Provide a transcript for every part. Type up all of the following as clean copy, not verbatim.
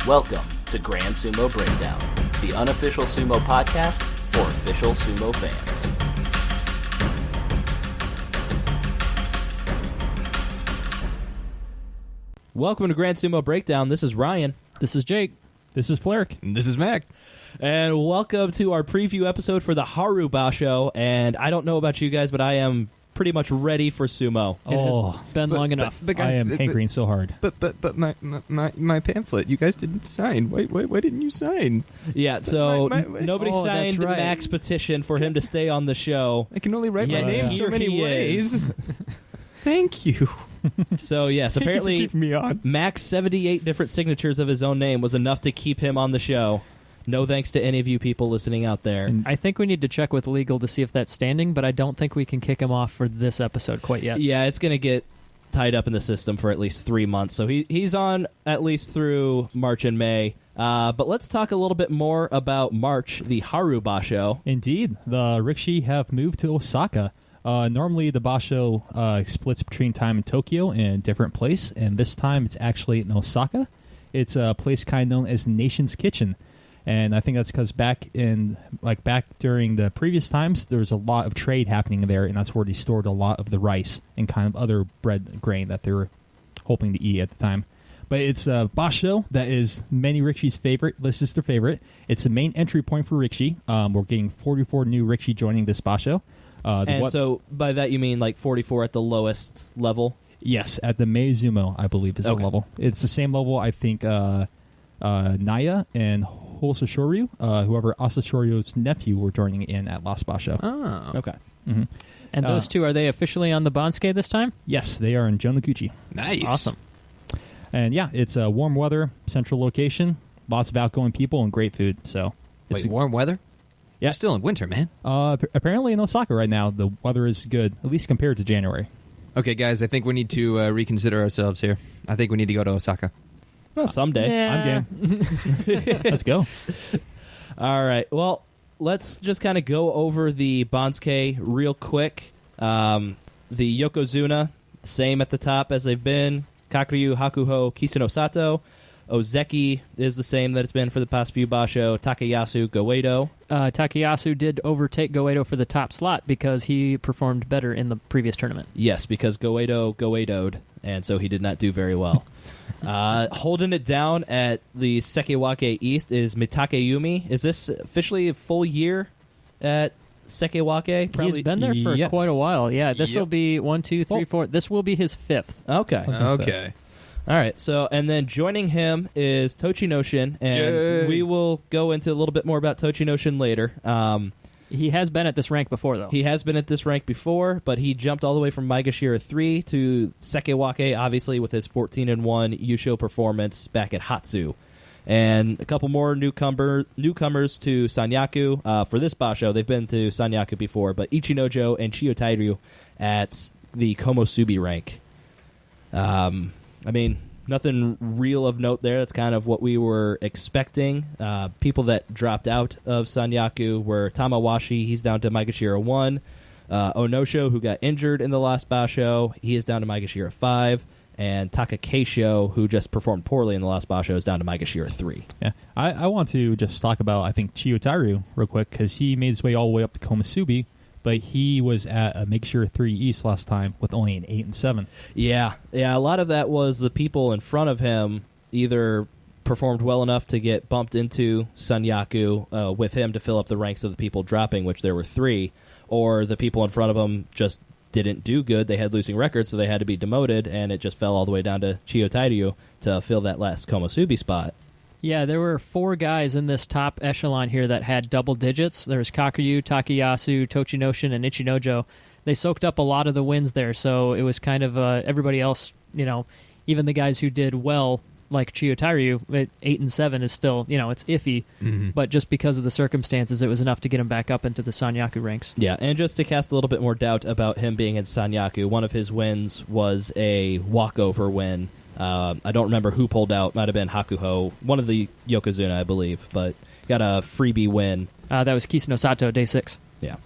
Welcome to Grand Sumo Breakdown, the unofficial sumo podcast for official sumo fans. Welcome to Grand Sumo Breakdown. This is Ryan. This is Jake. This is Flarek. And this is Mac. And welcome to our preview episode for the Haru Basho. And I don't know about you guys, but I am pretty much ready for sumo. It has been long enough. Guys, I am hankering so hard. But my pamphlet, you guys didn't sign. Why didn't you sign? Yeah, so nobody Oh, that's signed right. Mac's petition for him to stay on the show. I can only write my Yet name so here many he ways. is. Thank you. So yes, Thank you for apparently keeping me on. Mac's 78 different signatures of his own name was enough to keep him on the show. No thanks to any of you people listening out there. I think we need to check with legal to see if that's standing, but I don't think we can kick him off for this episode quite yet. Yeah, it's going to get tied up in the system for at least 3 months. So he's on at least through March and May. But let's talk a little bit more about March, the Haru Basho. Indeed, the Rikishi have moved to Osaka. Normally, the Basho splits between time in Tokyo and a different place, and this time it's actually in Osaka. It's a place kind of known as Nation's Kitchen. And I think that's because back during the previous times, there was a lot of trade happening there, and that's where they stored a lot of the rice and kind of other bread grain that they were hoping to eat at the time. But it's a basho that is many Rikishi's favorite. This is their favorite. It's the main entry point for Rikishi. We're getting 44 new Rikishi joining this basho. So by that you mean like 44 at the lowest level? Yes, at the Meizumo, I believe is the level. It's the same level, I think, Naya and Hosashoryu, whoever Asashoryo's nephew, were joining in at Last Basho. Oh. Okay. Mm-hmm. And those two, are they officially on the Bansuke this time? Yes, they are in Jonaguchi. Nice. Awesome. And yeah, it's a warm weather, central location, lots of outgoing people, and great food. So, Wait, warm weather? Yeah. We're still in winter, man. Apparently in Osaka right now, the weather is good, at least compared to January. Okay, guys, I think we need to reconsider ourselves here. I think we need to go to Osaka. Well, someday. Yeah. I'm game. Let's go. All right. Well, let's just kind of go over the Bansuke real quick. The Yokozuna, same at the top as they've been. Kakuryu, Hakuho, Kisuno Sato. Ozeki is the same that it's been for the past few basho. Takayasu, Goeido. Takayasu did overtake Goeido for the top slot because he performed better in the previous tournament. Yes, because Goeido'd, and so he did not do very well. Holding it down at the Sekewake East is Mitakeyumi. Is this officially a full year at Sekewake? He's been there for Yes. quite a while. Yeah, this will be 1, 2, 3, 4. This will be his 5th. Okay. Okay. All right. So, and then joining him is Tochinoshin, and Yay. we will go into a little bit more about Tochinoshin later. He has been at this rank before, though. He has been at this rank before, but he jumped all the way from Maegashira 3 to Sekewake, obviously, with his 14-1 Yusho performance back at Hatsu. And a couple more newcomers to Sanyaku. For this basho, they've been to Sanyaku before, but Ichinojo and Chiyotairyu at the Komosubi rank. I mean, nothing real of note there. That's kind of what we were expecting. People that dropped out of Sanyaku were Tamawashi. He's down to Maegashira 1. Onosho, who got injured in the last basho, he is down to Maegashira 5. And Takakeisho, who just performed poorly in the last basho, is down to Maegashira 3. Yeah, I want to just talk about, I think, Chiyotairyu real quick, because he made his way all the way up to Komosubi, but he was at a Maegashira 3 East last time with only an 8 and 7. Yeah, a lot of that was the people in front of him either performed well enough to get bumped into Sanyaku with him to fill up the ranks of the people dropping, which there were 3, or the people in front of him just didn't do good. They had losing records, so they had to be demoted, and it just fell all the way down to Chiyotairyu to fill that last Komosubi spot. Yeah, there were 4 guys in this top echelon here that had double digits. There was Kakuryu, Takayasu, Tochinoshin, and Ichinojo. They soaked up a lot of the wins there, so it was kind of everybody else, even the guys who did well, like Chiyotairyu, 8 and 7 is still, it's iffy, but just because of the circumstances, it was enough to get him back up into the Sanyaku ranks. Yeah, and just to cast a little bit more doubt about him being in Sanyaku, one of his wins was a walkover win. I don't remember who pulled out. Might have been Hakuho, one of the Yokozuna, I believe, but got a freebie win. That was Kisuno Sato, day 6. Yeah.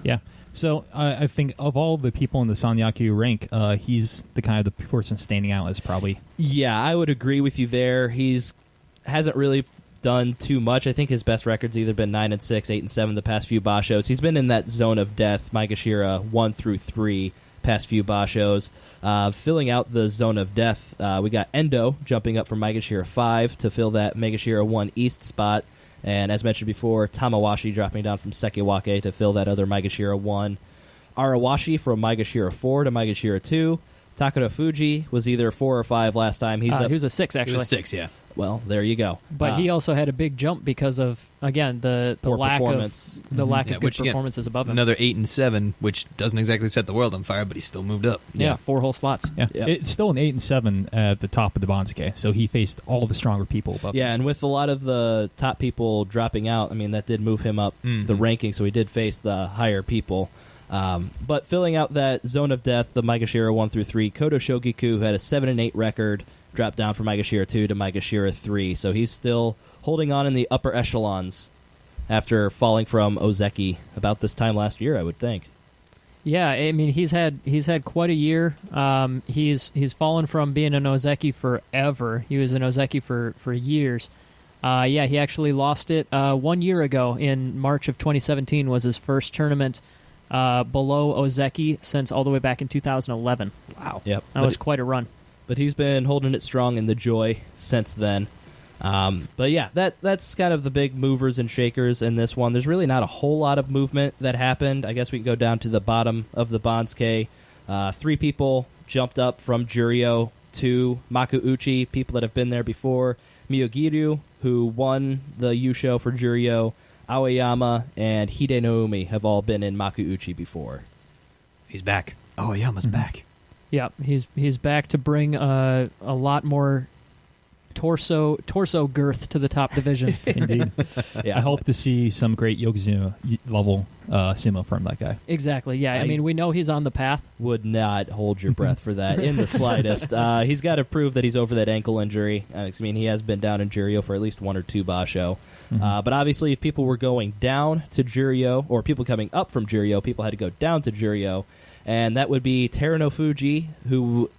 Yeah. So I think of all the people in the Sanyaku rank, he's the kind of the person standing out as probably. Yeah, I would agree with you there. Hasn't really done too much. I think his best record's either been 9-6, 8-7 the past few bashos. He's been in that zone of death, Maegashira 1 through 3 past few bashos. Filling out the zone of death, we got Endo jumping up from Maegashira 5 to fill that Maegashira 1 East spot. And as mentioned before, Tamawashi dropping down from Sekewake to fill that other Maegashira 1. Arawashi from Maegashira 4 to Maegashira 2. Hokuto Fuji was either 4 or 5 last time. He was a 6, actually. It was 6, yeah. Well, there you go. But he also had a big jump because of, again, the Poor lack performance. of the lack of good which, again, performances above him. Another 8 and 7, which doesn't exactly set the world on fire, but he still moved up. Yeah, 4 whole slots. Yeah, Yep. It's still an 8 and 7 at the top of the Bansuke, so he faced all the stronger people above. Yeah, and with a lot of the top people dropping out, I mean, that did move him up the ranking, so he did face the higher people. But filling out that zone of death, the Maegashira 1 through 3, Kodo Shogiku had a 7-8 record, dropped down from Maegashira 2 to Maegashira 3, so he's still holding on in the upper echelons after falling from Ozeki about this time last year, I would think. Yeah, I mean he's had quite a year. He's fallen from being an Ozeki forever. He was an Ozeki for years. Yeah, he actually lost it 1 year ago in March of 2017 was his first tournament below Ozeki since all the way back in 2011. Wow. Yep. That was quite a run. But he's been holding it strong in the Joy since then. But yeah, that's kind of the big movers and shakers in this one. There's really not a whole lot of movement that happened. I guess we can go down to the bottom of the Bansuke. 3 people jumped up from Juryo to Makuuchi, people that have been there before. Miyogiru, who won the Yusho for Juryo, Aoyama, and Hidenaomi have all been in Makuuchi before. He's back. Oh, Yama's back. Yeah, he's back to bring a lot more torso girth to the top division. Indeed. Yeah, I hope to see some great Yokozuna level sumo from that guy. Exactly, yeah. I mean, we know he's on the path. Would not hold your breath for that in the slightest. He's got to prove that he's over that ankle injury. I mean, he has been down in Juryo for at least 1 or 2 basho. But obviously, if people were going down to Juryo, or people coming up from Juryo, people had to go down to Juryo. And that would be Teruno Fuji, who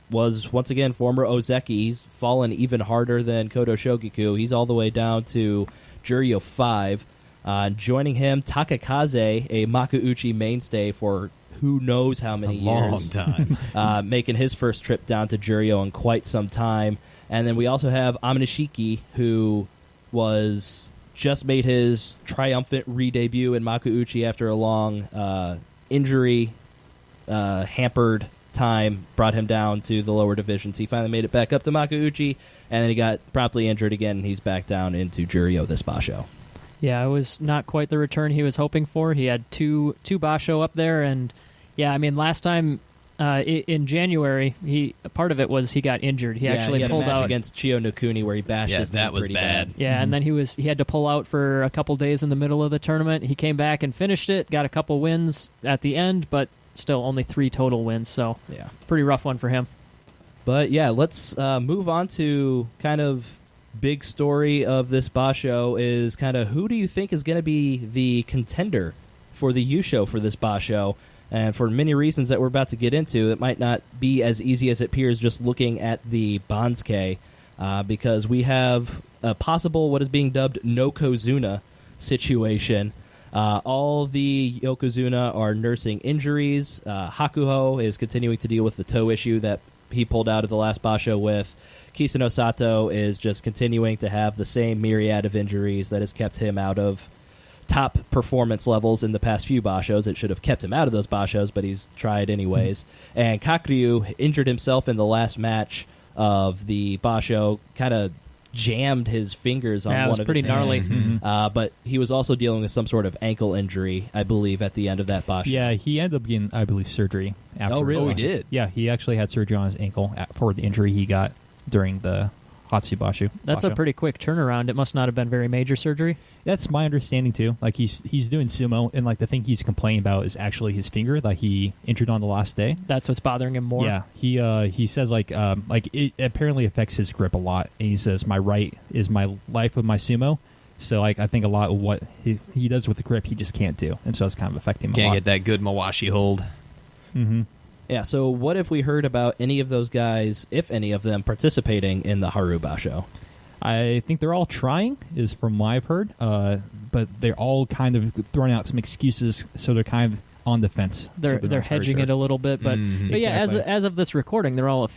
was, once again, former Ozeki. He's fallen even harder than Kodo Shogiku. He's all the way down to Juryo 5. Joining him, Takakaze, a Makuuchi mainstay for who knows how many years. Long time. Making his first trip down to Juryo in quite some time. And then we also have Aminashiki, who was just made his triumphant re-debut in Makuuchi after a long injury hampered time, brought him down to the lower divisions. He finally made it back up to Makuuchi, and then he got promptly injured again, and he's back down into Juryo this basho. Yeah, it was not quite the return he was hoping for. He had two basho up there, and yeah, I mean, last time in January, part of it was he got injured. He actually had pulled a match out against Chiyo Nukuni where he bashed his knee that was pretty bad. Yeah, and then he had to pull out for a couple days in the middle of the tournament. He came back and finished it, got a couple wins at the end, but still only 3 total wins, so Yeah. pretty rough one for him. But yeah, let's move on to kind of big story of this basho is kind of who do you think is going to be the contender for the Yusho for this basho? And for many reasons that we're about to get into, it might not be as easy as it appears just looking at the Bansuke, because we have a possible what is being dubbed Nokozuna situation. All the Yokozuna are nursing injuries. Hakuho is continuing to deal with the toe issue that he pulled out of the last basho with. Kisano Sato is just continuing to have the same myriad of injuries that has kept him out of top performance levels in the past few bashos. It should have kept him out of those bashos, but he's tried anyways. And Kakuryu injured himself in the last match of the basho, kind of jammed his fingers on Yeah, it one was of pretty his gnarly. hands. But he was also dealing with some sort of ankle injury, I believe, at the end of that basho. Yeah, he ended up getting, I believe, surgery after. Oh, really? Oh, he did? Yeah, he actually had surgery on his ankle for the injury he got during the Hatsubashu. That's a pretty quick turnaround. It must not have been very major surgery. That's my understanding too. Like he's doing sumo, and like the thing he's complaining about is actually his finger that he injured on the last day. That's what's bothering him more. Yeah, he says like it apparently affects his grip a lot, and he says my right is my life of my sumo, So like I think a lot of what he does with the grip, he just can't do, and so it's kind of affecting him. Can't a lot. get that good Mawashi hold. Mm-hmm. Yeah, so what if we heard about any of those guys, if any of them, participating in the Haru Basho? I think they're all trying, is from what I've heard, but they're all kind of throwing out some excuses, so they're kind of on the fence. They're hedging it a little bit, but yeah, Exactly. as of this recording, they're all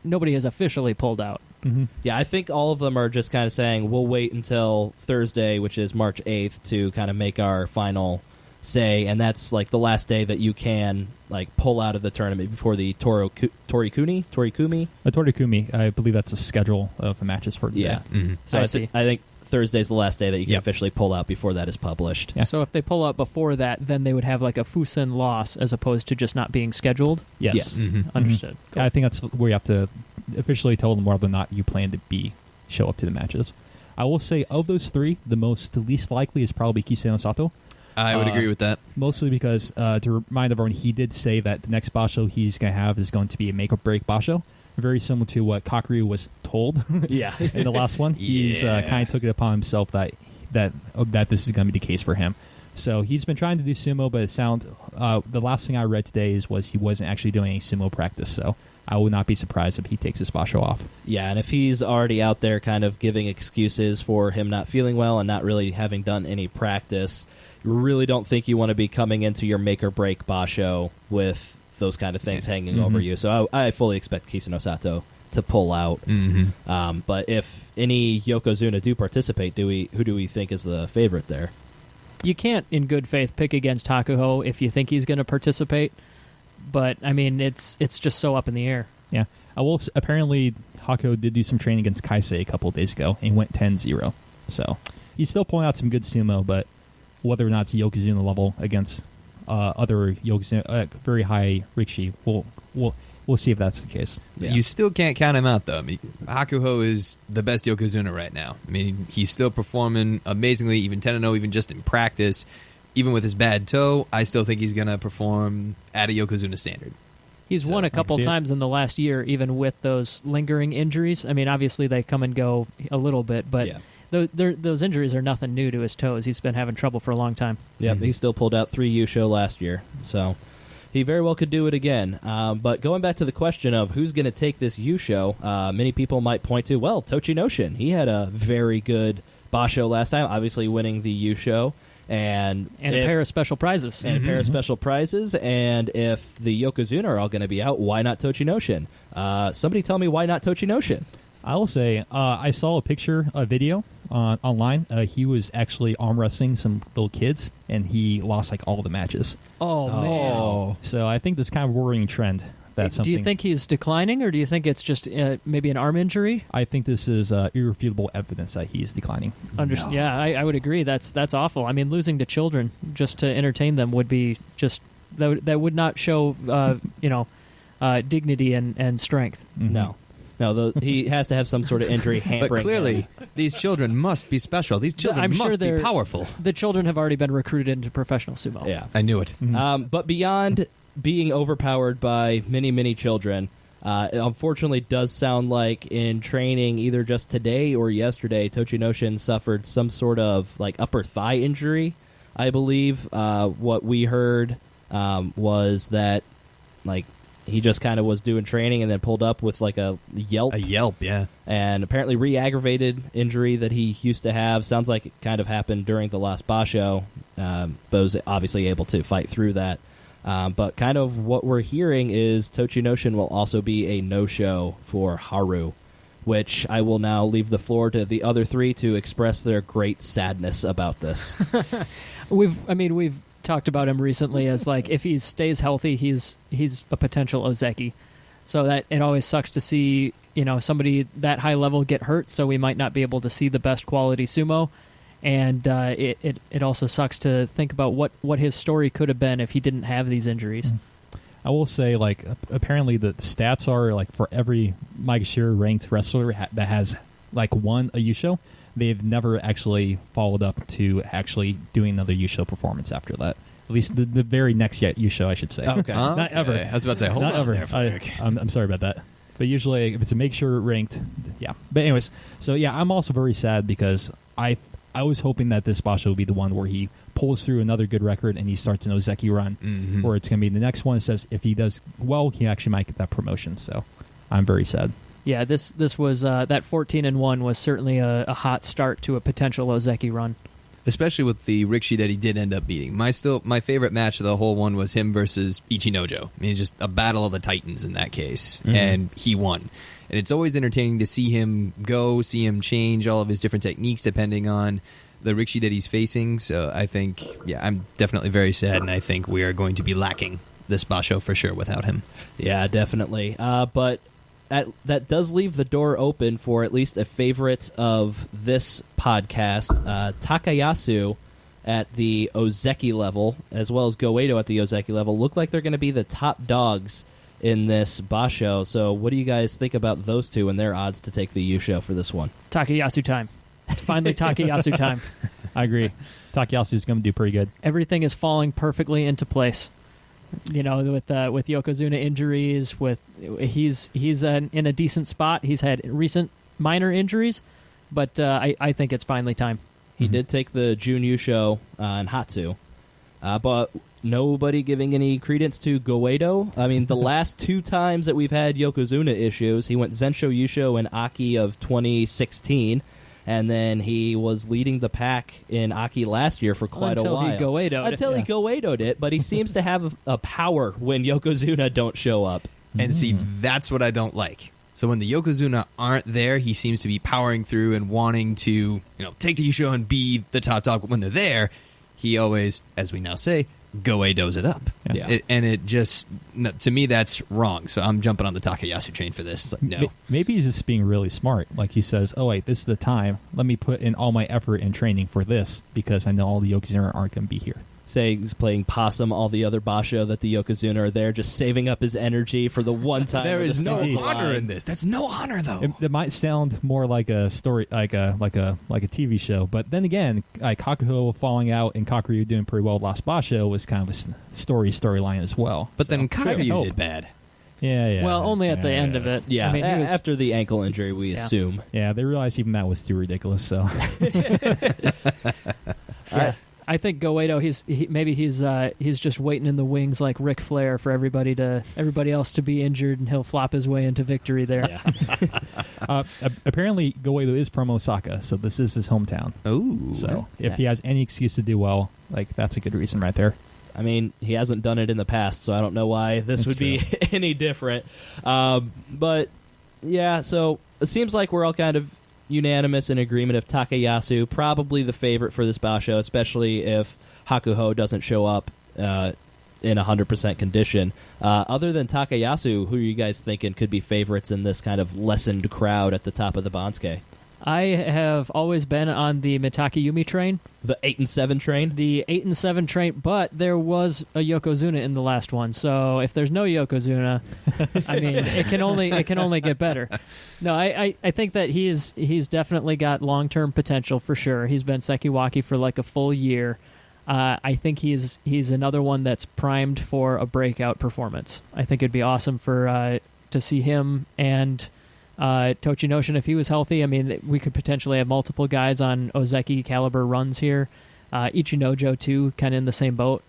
nobody has officially pulled out. Mm-hmm. Yeah, I think all of them are just kind of saying, we'll wait until Thursday, which is March 8th, to kind of make our final say, and that's like the last day that you can like pull out of the tournament before the Torikumi. Torikumi, I believe that's the schedule of the matches for today. Yeah. Mm-hmm. So I think Thursday's the last day that you can officially pull out before that is published. Yeah. So if they pull out before that, then they would have like a Fusen loss as opposed to just not being scheduled. Yes. Yeah. Mm-hmm. Understood. Mm-hmm. I think that's where you have to officially tell them whether or not you plan to show up to the matches. I will say, of those three, the least likely is probably Kiseno Sato. I would agree with that. Mostly because, to remind everyone, he did say that the next basho he's going to have is going to be a make-or-break basho. Very similar to what Kakuryu was told Yeah. in the last one. He's kind of took it upon himself that this is going to be the case for him. So he's been trying to do sumo, but the last thing I read today was he wasn't actually doing any sumo practice. So I would not be surprised if he takes his basho off. Yeah, and if he's already out there kind of giving excuses for him not feeling well and not really having done any practice, you really don't think you want to be coming into your make-or-break basho with those kind of things hanging over you. So I fully expect Kiseno Sato to pull out. Mm-hmm. But if any Yokozuna do participate, who do we think is the favorite there? You can't, in good faith, pick against Hakuho if you think he's going to participate. But I mean, it's just so up in the air. Yeah. Apparently, Hakuho did do some training against Kaisei a couple of days ago, and he went 10-0. So he's still pulling out some good sumo, but whether or not it's Yokozuna level against other Yokozuna, very high Rikishi, we'll see if that's the case. Yeah. You still can't count him out, though. I mean, Hakuho is the best Yokozuna right now. I mean, he's still performing amazingly, even 10-0, even just in practice. Even with his bad toe, I still think he's going to perform at a Yokozuna standard. He's won a couple times in the last year, even with those lingering injuries. I mean, obviously they come and go a little bit, but those injuries are nothing new to his toes. He's been having trouble for a long time. Yeah, he still pulled out 3 Yusho last year, so he very well could do it again. But going back to the question of who's going to take this Yusho, many people might point to, Tochinoshin. He had a very good basho last time, obviously winning the Yusho. And a pair of special prizes. And a pair of special prizes. And if the Yokozuna are all going to be out, why not Tochinoshin? Somebody tell me why not Tochinoshin? I will say, I saw a video online. He was actually arm wrestling some little kids, and he lost like all the matches. Oh, man. So I think this kind of worrying trend. Do you think he's declining, or do you think it's just maybe an arm injury? I think this is irrefutable evidence that he's declining. Yeah, I would agree. That's awful. I mean, losing to children just to entertain them would be just that would not show dignity and strength. Mm-hmm. No, he has to have some sort of injury hampering. But clearly, these children must be special. These children must be powerful. The children have already been recruited into professional sumo. Yeah, I knew it. Mm-hmm. But beyond being overpowered by many, many children, it unfortunately does sound like in training either just today or yesterday, Tochinoshin suffered some sort of like upper thigh injury, I believe. What we heard was that like he just kind of was doing training and then pulled up with like a yelp. A yelp, yeah. And apparently re-aggravated injury that he used to have. Sounds like it kind of happened during the last basho, but was obviously able to fight through that. But kind of what we're hearing is Tochinoshin will also be a no-show for Haru, which I will now leave the floor to the other three to express their great sadness about this. We've talked about him recently as like if he stays healthy, he's a potential Ozeki. So that it always sucks to see somebody that high level get hurt. So we might not be able to see the best quality sumo. And it also sucks to think about what his story could have been if he didn't have these injuries. I will say, like, apparently the stats are, like, for every Maegashira ranked wrestler that has, like, won a Yusho, they've never actually followed up to actually doing another Yusho performance after that. At least the very next Yusho, I should say. Okay. Not ever. I was about to say, hold Not on ever. there for a minute. I'm sorry about that. But usually, if it's a make sure ranked, yeah. But anyways, so yeah, I'm also very sad because I I was hoping that this Basho will be the one where he pulls through another good record and he starts an Ozeki run, where it's going to be the next one. It says if he does well, he actually might get that promotion. So I'm very sad. Yeah, this was that 14-1 was certainly a hot start to a potential Ozeki run. Especially with the Rikishi that he did end up beating. My favorite match of the whole one was him versus Ichinojo. I mean, just a battle of the titans in that case, and he won. And it's always entertaining to see him see him change all of his different techniques depending on the Rikishi that he's facing. So I think, I'm definitely very sad, and I think we are going to be lacking this Basho for sure without him. Yeah, definitely. But that does leave the door open for at least a favorite of this podcast, Takayasu at the Ozeki level, as well as Goeido at the Ozeki level, look like they're going to be the top dogs in this Basho. So what do you guys think about those two and their odds to take the Yusho for this one? Takayasu time. It's finally Takayasu time. I agree. Takayasu is going to do pretty good. Everything is falling perfectly into place. You know, with Yokozuna injuries, he's in a decent spot. He's had recent minor injuries, but I think it's finally time. He did take the Jun Yusho in Hatsu, but nobody giving any credence to Goeido. I mean, the last two times that we've had Yokozuna issues, he went Zensho Yusho in Aki of 2016, and then he was leading the pack in Aki last year for quite a while. Until he Goeido'd it, but he seems to have a power when Yokozuna don't show up. And see, that's what I don't like. So when the Yokozuna aren't there, he seems to be powering through and wanting to, take the Yusho and be the top dog. But when they're there, he always, as we now say, Goeido's it up. Yeah. It just, to me, that's wrong. So I'm jumping on the Takayasu train for this. It's like, no. Maybe he's just being really smart. Like he says, oh, wait, this is the time. Let me put in all my effort and training for this because I know all the Yokozuna aren't going to be here. Say he's playing possum, all the other Basho that the Yokozuna are there, just saving up his energy for the one time. There is no stars honor align. in this. That's no honor, though. It might sound more like a story, like a TV show, but then again, like Hakuho falling out and Kakuryu doing pretty well last Basho was kind of a storyline as well. But then Kakuryu did bad. Yeah. Well, only at the end of it. Yeah, I mean, he was, after the ankle injury, we assume. Yeah, they realized even that was too ridiculous. So. I think Goeido, he's just waiting in the wings like Ric Flair for everybody else to be injured, and he'll flop his way into victory there. Yeah. Apparently, Goeido is from Osaka, so this is his hometown. Oh, so if he has any excuse to do well, that's a good reason right there. I mean, he hasn't done it in the past, so I don't know why this would be any different. But yeah, so it seems like we're all kind of unanimous in agreement of Takayasu, probably the favorite for this Basho, especially if Hakuho doesn't show up in 100% condition. Other than Takayasu, who are you guys thinking could be favorites in this kind of lessened crowd at the top of the Bansuke? I have always been on the Mitake Yumi train. The 8-7 train? The 8-7 train, but there was a Yokozuna in the last one. So if there's no Yokozuna, I mean, it can only get better. No, I think that he's definitely got long-term potential for sure. He's been Sekiwaki for like a full year. I think he's another one that's primed for a breakout performance. I think it'd be awesome for to see him and Tochinoshin, if he was healthy. I mean, we could potentially have multiple guys on Ozeki caliber runs here. Ichinojo too, kind of in the same boat.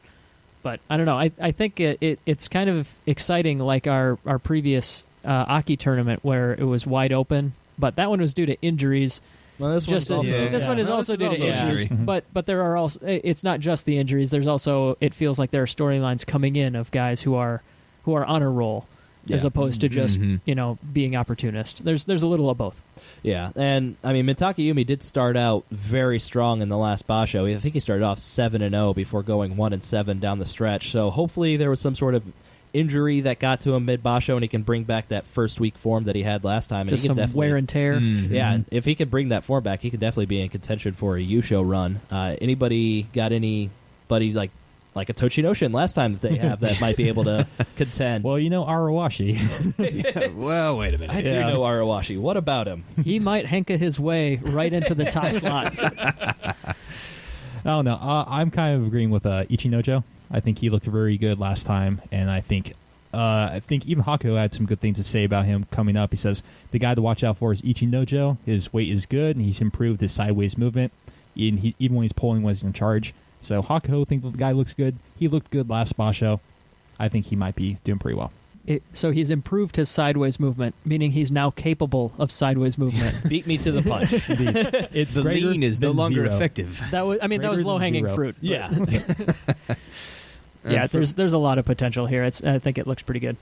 But I don't know. I think it's kind of exciting, like our previous Aki tournament where it was wide open, but that one was due to injuries. Well, this one is also due to injuries. But there are also, it's not just the injuries. There's also, it feels like there are storylines coming in of guys who are on a roll. As opposed to just being opportunist. There's a little of both. Yeah, and I mean Mitake Yumi did start out very strong in the last Basho. I think he started off 7-0 before going 1-7 down the stretch. So hopefully there was some sort of injury that got to him mid Basho, and he can bring back that first week form that he had last time. Just and he some wear and tear. Yeah, and if he can bring that form back, he could definitely be in contention for a Yusho run. Anybody got anybody like a Tochinoshin last time that they have that might be able to contend? Well, Arawashi. Yeah, well, wait a minute. I do know Arawashi. What about him? He might henka his way right into the top slot. I don't know. I'm kind of agreeing with Ichinojo. I think he looked very good last time, and I think even Hakuho had some good things to say about him coming up. He says the guy to watch out for is Ichinojo. His weight is good, and he's improved his sideways movement. even when he's pulling when he's in charge. So Hakuho, think the guy looks good. He looked good last Basho. I think he might be doing pretty well. So he's improved his sideways movement, meaning he's now capable of sideways movement. Beat me to the punch. It's The greater lean is no than longer 0. effective. That was Greater low hanging than 0. fruit. but- Yeah. yeah. There's a lot of potential here. I think it looks pretty good.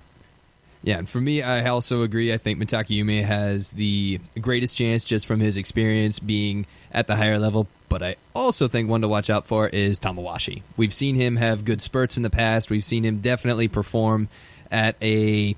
Yeah, and for me, I also agree. I think Mitakeumi has the greatest chance just from his experience being at the higher level. But I also think one to watch out for is Tamawashi. We've seen him have good spurts in the past. We've seen him definitely perform at a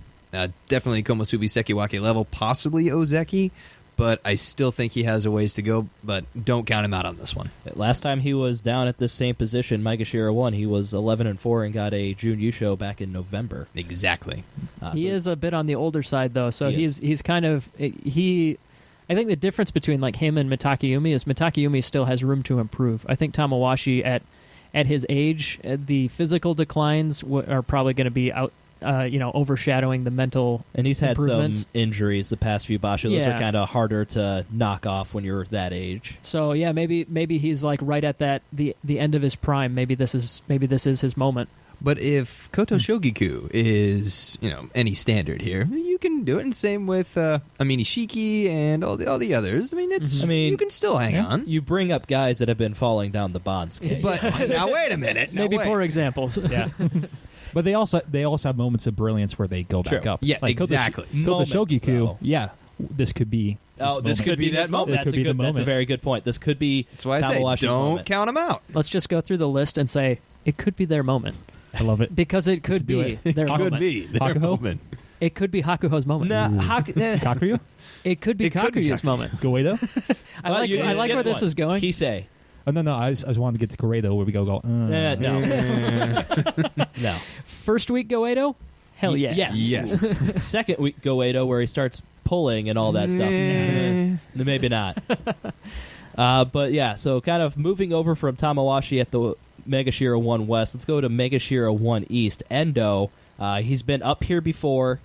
definitely Komusubi Sekiwake level, possibly Ozeki. But I still think he has a ways to go, but don't count him out on this one. Last time he was down at this same position, Maegashira won. He was 11-4 and got a Jun Yusho back in November. Exactly. He is a bit on the older side, though, so He is. he's kind of I think the difference between like him and Mitakeumi is Mitakeumi still has room to improve. I think Tamawashi at his age, the physical declines are probably going to be out. Overshadowing the mental And he's had some improvements. injuries the past few Basho. Those Yeah. are kind of harder to knock off when you're that age. So yeah, maybe he's like right at that the end of his prime. Maybe this is his moment. But if Koto Shogiku is, any standard here, you can do it. And same with Ishiki and all the others. I mean, you can still hang on. You bring up guys that have been falling down the Bansuke. But now wait a minute. Now Maybe wait. poor examples. Yeah. But they also have moments of brilliance where they go back True. up. Yeah, exactly. Koto Moments, Shogiku, though. yeah, this could be. This could be that moment. It could be the That's a moment. very good point. This could be That's why I say Tamawashi's don't moment. count him out. Let's just go through the list and say it could be their moment I love it. because it could do be it. their moment. Could be their Hakuho? moment. It could be Hakuho's moment. Kakuryu, It could be It could be Kakuryu's moment. Goedo. I like where this is going. Kisei. Oh no, I just wanted to get to Goedo where we go. No. No. First week Goedo, hell yeah. Yes. Yes. Second week Goedo where he starts pulling and all that stuff. Maybe not. But yeah, so kind of moving over from Tamawashi at the Megashira 1 West, let's go to Megashira 1 East. Endo, he's been up here before,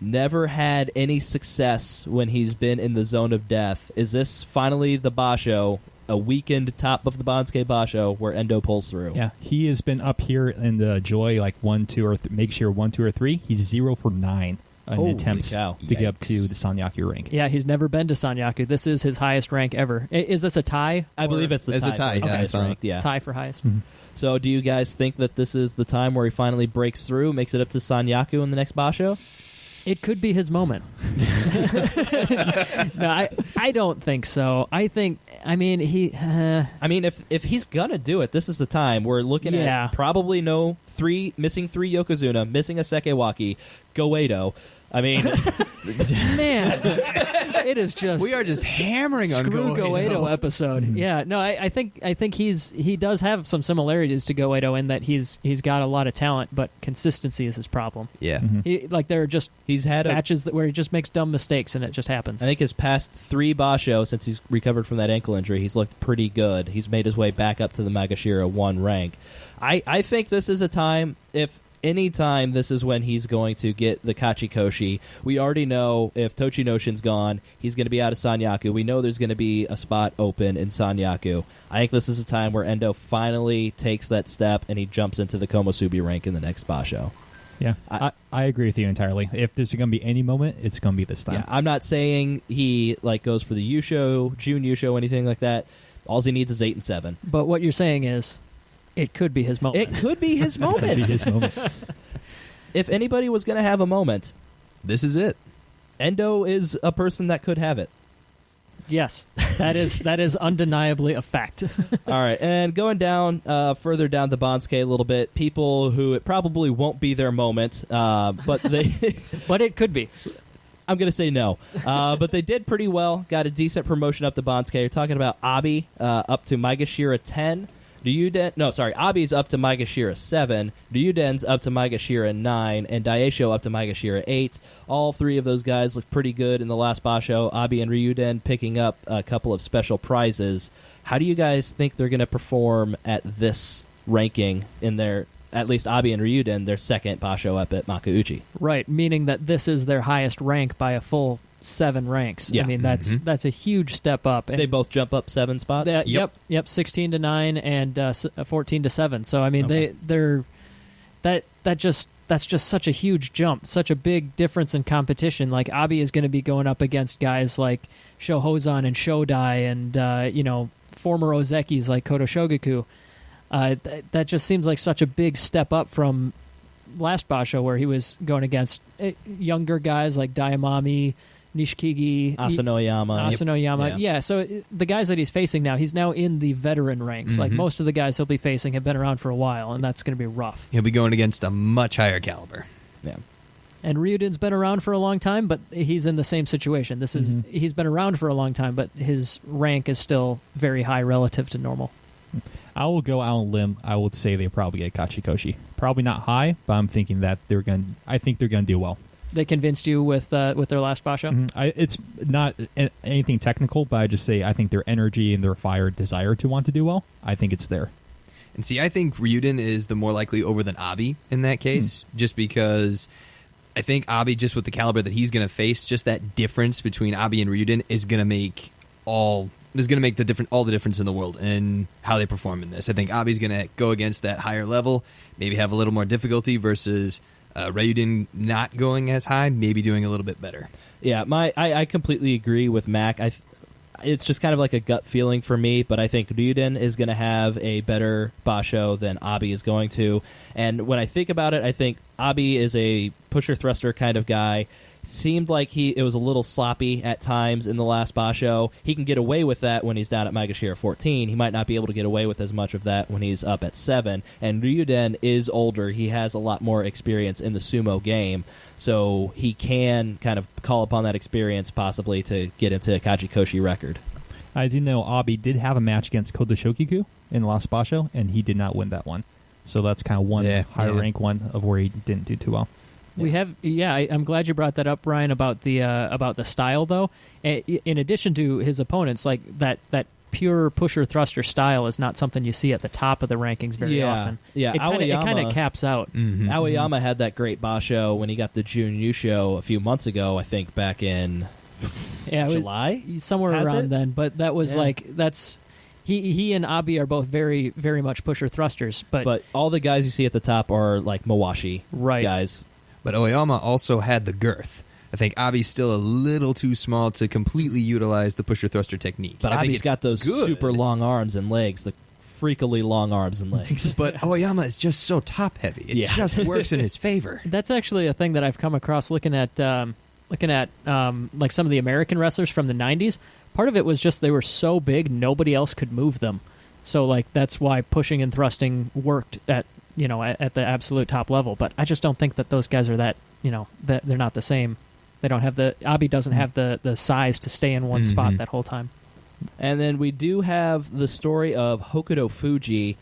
never had any success when he's been in the zone of death. Is this finally the Basho, a weakened top of the Bansuke Basho where Endo pulls through? Yeah, he has been up here in the Joy like 1, 2, or make sure 1, 2, or 3. He's 0 for 9 in Holy attempts cow. to get up to Yikes. the Sanyaku rank. Yeah, he's never been to Sanyaku. This is his highest rank ever. Is this a tie? I believe it's the It's a tie, for yeah, I highest thought. ranked, yeah. tie for highest. Mhm. So do you guys think that this is the time where he finally breaks through, makes it up to Sanyaku in the next Basho? It could be his moment. No, I don't think so. I mean, if he's gonna do it, this is the time. We're looking Yeah. at probably missing three Yokozuna, missing a Sekewaki, Goedo. I mean, man, it is just We are just hammering on screw Goedo episode. Yeah, no, I think he does have some similarities to Goedo in that he's got a lot of talent, but consistency is his problem. Yeah. There are just he's had matches where he just makes dumb mistakes and it just happens. I think his past 3 Basho, since he's recovered from that ankle injury, he's looked pretty good. He's made his way back up to the Magashira 1 rank. I think this is a time, if any time, this is when he's going to get the Kachikoshi. We already know if Tochinoshin's gone, he's going to be out of Sanyaku. We know there's going to be a spot open in Sanyaku. I think this is a time where Endo finally takes that step and he jumps into the Komusubi rank in the next Basho. Yeah, I agree with you entirely. If there's going to be any moment, it's going to be this time. Yeah, I'm not saying he goes for the Yusho, Jun Yusho, anything like that. All he needs is 8 and 7. But what you're saying is, it could be his moment. It could be his That'd be moment. his moment. If anybody was going to have a moment, This is it. Endo is a person that could have it. Yes, that is undeniably a fact. All right, and going down further down the Bansuke a little bit, people who it probably won't be their moment, but they, But it could be. I'm going to say no, but they did pretty well. Got a decent promotion up to Bansuke. You're talking about Abi up to Maegashira 10. Abi's up to Maegashira 7, Ryuden's up to Maegashira 9, and Daisho up to Maegashira 8. All 3 of those guys look pretty good in the last Basho. Abi and Ryuden picking up a couple of special prizes. How do you guys think they're going to perform at this ranking in their, at least Abi and Ryuden, their second Basho up at Makuuchi? Right, meaning that this is their highest rank by a full 7 ranks. Yeah. I mean, that's a huge step up. And They both jump up 7 spots. Yep, 16 to 9 and 14 to 7. So I mean, that's just such a huge jump, such a big difference in competition. Like Abi is going to be going up against guys like Shohozan and Shodai and former Ozekis like Koto Shogaku. That just seems like such a big step up from last Basho, where he was going against younger guys like Daiamami, Nishikigi, Asanoyama. Yeah, so the guys that he's facing now, he's now in the veteran ranks. Like most of the guys he'll be facing have been around for a while, and that's going to be rough. He'll be going against a much higher caliber. Yeah. And Ryuden's been around for a long time, but he's in the same situation. This is he's been around for a long time, but his rank is still very high relative to normal. I will go out on a limb. I would say they probably get Kachikoshi. Probably not high, but I'm thinking that I think they're going to do well. They convinced you with their last Basho? It's not anything technical, but I just say I think their energy and their fire desire to want to do well, I think it's there. And see, I think Ryuden is the more likely over than Abi in that case, just because I think Abi, just with the caliber that he's going to face, just that difference between Abi and Ryuden is going to make all the difference in the world in how they perform in this. I think Abi's going to go against that higher level, maybe have a little more difficulty versus Ryuden not going as high, maybe doing a little bit better. Yeah, I completely agree with Mac. It's just kind of like a gut feeling for me, but I think Ryuden is going to have a better Basho than Abi is going to. And when I think about it, I think Abi is a pusher-thruster kind of guy. Seemed like it was a little sloppy at times in the last Basho. He can get away with that when he's down at Maegashira 14. He might not be able to get away with as much of that when he's up at 7. And Ryuden is older. He has a lot more experience in the sumo game, so he can kind of call upon that experience possibly to get into a Kachikoshi record. I do know Abi did have a match against Koto Shogaku in the last Basho, and he did not win that one. So that's kind of one higher rank one of where he didn't do too well. We have, I'm glad you brought that up, Ryan, about the style, though. In addition to his opponents, like that pure pusher thruster style is not something you see at the top of the rankings very often. Yeah, it kind of caps out. Aoyama had that great Basho when he got the Jun Yusho a few months ago, I think back in July? Somewhere around then. But that was he and Abi are both very, very much pusher thrusters. But all the guys you see at the top are like Mawashi guys. But Aoyama also had the girth. I think Abi's still a little too small to completely utilize the pusher-thruster technique. But Abi's got those super long arms and legs, the freakily long arms and legs. But Aoyama is just so top-heavy. It just works in his favor. That's actually a thing that I've come across looking at like some of the American wrestlers from the 90s. Part of it was just they were so big, nobody else could move them. So like that's why pushing and thrusting worked at the absolute top level. But I just don't think that those guys are that they're not the same. They don't have Abi doesn't have the size to stay in one spot that whole time. And then we do have the story of Hokuto Fuji.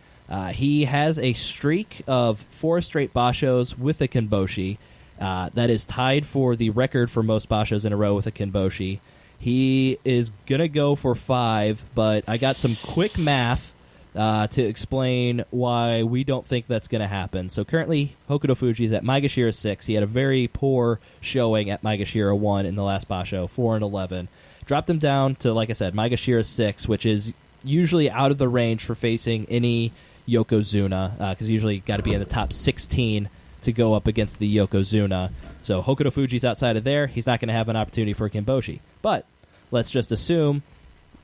He has a streak of 4 straight Bashos with a Kinboshi. That is tied for the record for most Bashos in a row with a Kinboshi. He is going to go for 5, but I got some quick math to explain why we don't think that's going to happen. So currently, Hokuto Fuji is at Maegashira 6. He had a very poor showing at Maegashira 1 in the last Basho, 4-11. Dropped him down to, like I said, Maegashira 6, which is usually out of the range for facing any Yokozuna, because usually got to be in the top 16 to go up against the Yokozuna. So Hokuto Fuji's outside of there. He's not going to have an opportunity for Kinboshi. But let's just assume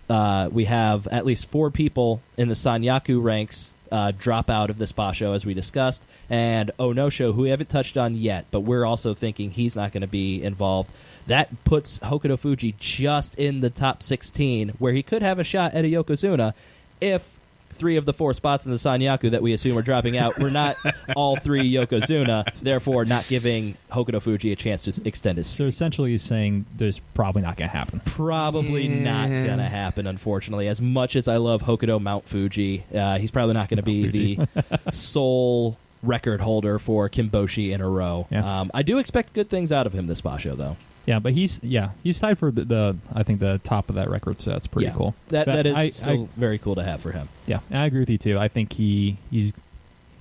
we have at least 4 people in the Sanyaku ranks drop out of this Basho, as we discussed, and Onosho, who we haven't touched on yet, but we're also thinking he's not going to be involved. That puts Hokuto Fuji just in the top 16, where he could have a shot at a Yokozuna if 3 of the 4 spots in the Sanyaku that we assume are dropping out were not all 3 Yokozuna, therefore not giving Hokuto Fuji a chance to extend his streak. So essentially he's saying there's probably not going to happen. Probably not going to happen, unfortunately. As much as I love Hokuto Mount Fuji, he's probably not going to be the sole record holder for Kinboshi in a row. Yeah. I do expect good things out of him this Basho, though. Yeah, but he's tied for the I think the top of that record, so that's pretty cool. That is still very cool to have for him. Yeah, I agree with you too. I think he's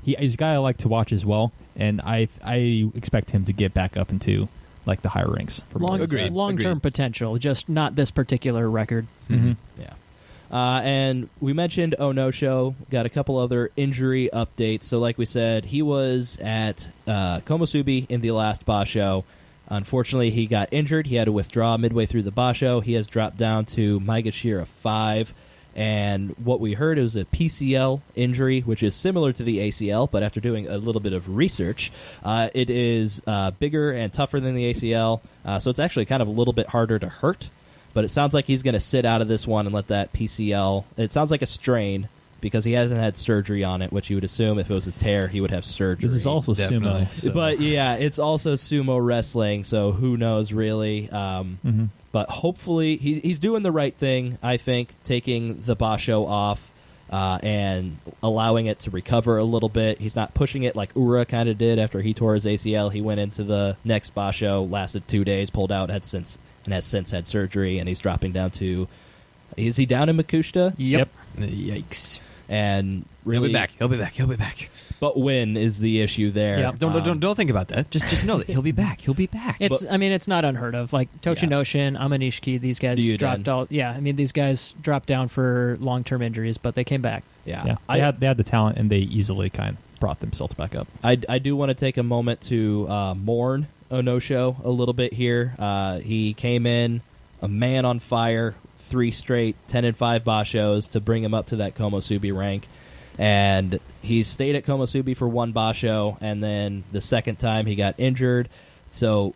a guy I like to watch as well, and I expect him to get back up into like the higher ranks. For Agreed. Long-term potential, just not this particular record. Mm-hmm. Yeah. And we mentioned Onosho, got a couple other injury updates. So like we said, he was at Komusubi in the last Basho. Unfortunately, he got injured. He had to withdraw midway through the Basho. He has dropped down to Maegashira 5. And what we heard was a PCL injury, which is similar to the ACL, but after doing a little bit of research, it is bigger and tougher than the ACL. So it's actually kind of a little bit harder to hurt. But it sounds like he's going to sit out of this one and let that PCL... It sounds like a strain because he hasn't had surgery on it, which you would assume if it was a tear, he would have surgery. This is also Definitely. sumo. So. But yeah, it's also sumo wrestling, so who knows really. But hopefully he's doing the right thing, I think, taking the Basho off and allowing it to recover a little bit. He's not pushing it like Ura kind of did after he tore his ACL. He went into the next Basho, lasted 2 days, pulled out, has since had surgery, and he's dropping down to... Is he down in Makushita? Yep. Yikes. And really... He'll be back. But when is the issue there? Yep. Don't think about that. Just know that he'll be back. He'll be back. It's not unheard of. Like Tochinoshin, Amanishiki, these guys dropped out. Yeah, I mean, these guys dropped down for long-term injuries, but they came back. Yeah. They had the talent, and they easily kind of brought themselves back up. I do want to take a moment to mourn Onosho a little bit here. He came in a man on fire, 3 straight 10-5 Bashos to bring him up to that Komusubi rank. And he stayed at Komusubi for 1 Basho, and then the second time he got injured. So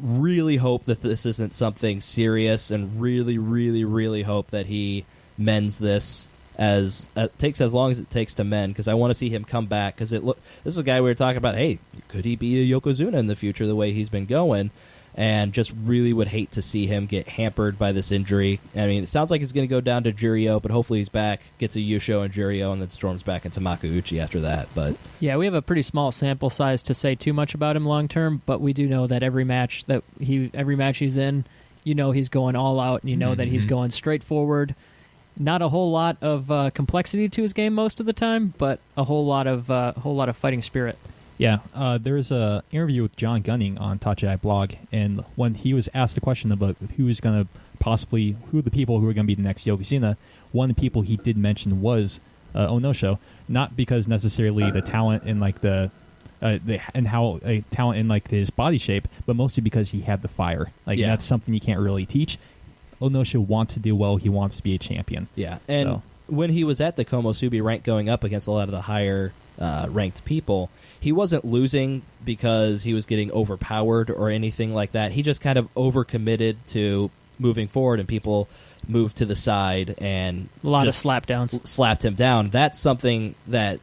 really hope that this isn't something serious, and really, really, really hope that he mends this as takes as long as it takes to mend, because I want to see him come back. Because this is a guy we were talking about. Hey, could he be a Yokozuna in the future the way he's been going? And just really would hate to see him get hampered by this injury. I mean, it sounds like he's going to go down to Juryo, but hopefully he's back, gets a Yusho and Juryo, and then storms back into Makuuchi after that. But yeah, we have a pretty small sample size to say too much about him long term, but we do know that every match he's in, you know he's going all out, and you know that he's going straight forward. Not a whole lot of complexity to his game most of the time, but a whole lot of fighting spirit. Yeah, there's a interview with John Gunning on Tachiai blog, and when he was asked a question about who the people who are going to be the next Yokozuna, one of the people he did mention was Onosho, not because necessarily the talent in like talent in like his body shape, but mostly because he had the fire. That's something you can't really teach. Onosho wants to do well. He wants to be a champion. Yeah, and when he was at the Komusubi rank going up against a lot of the higher ranked people, he wasn't losing because he was getting overpowered or anything like that. He just kind of overcommitted to moving forward, and people moved to the side and a lot of slapdowns slapped him down. That's something that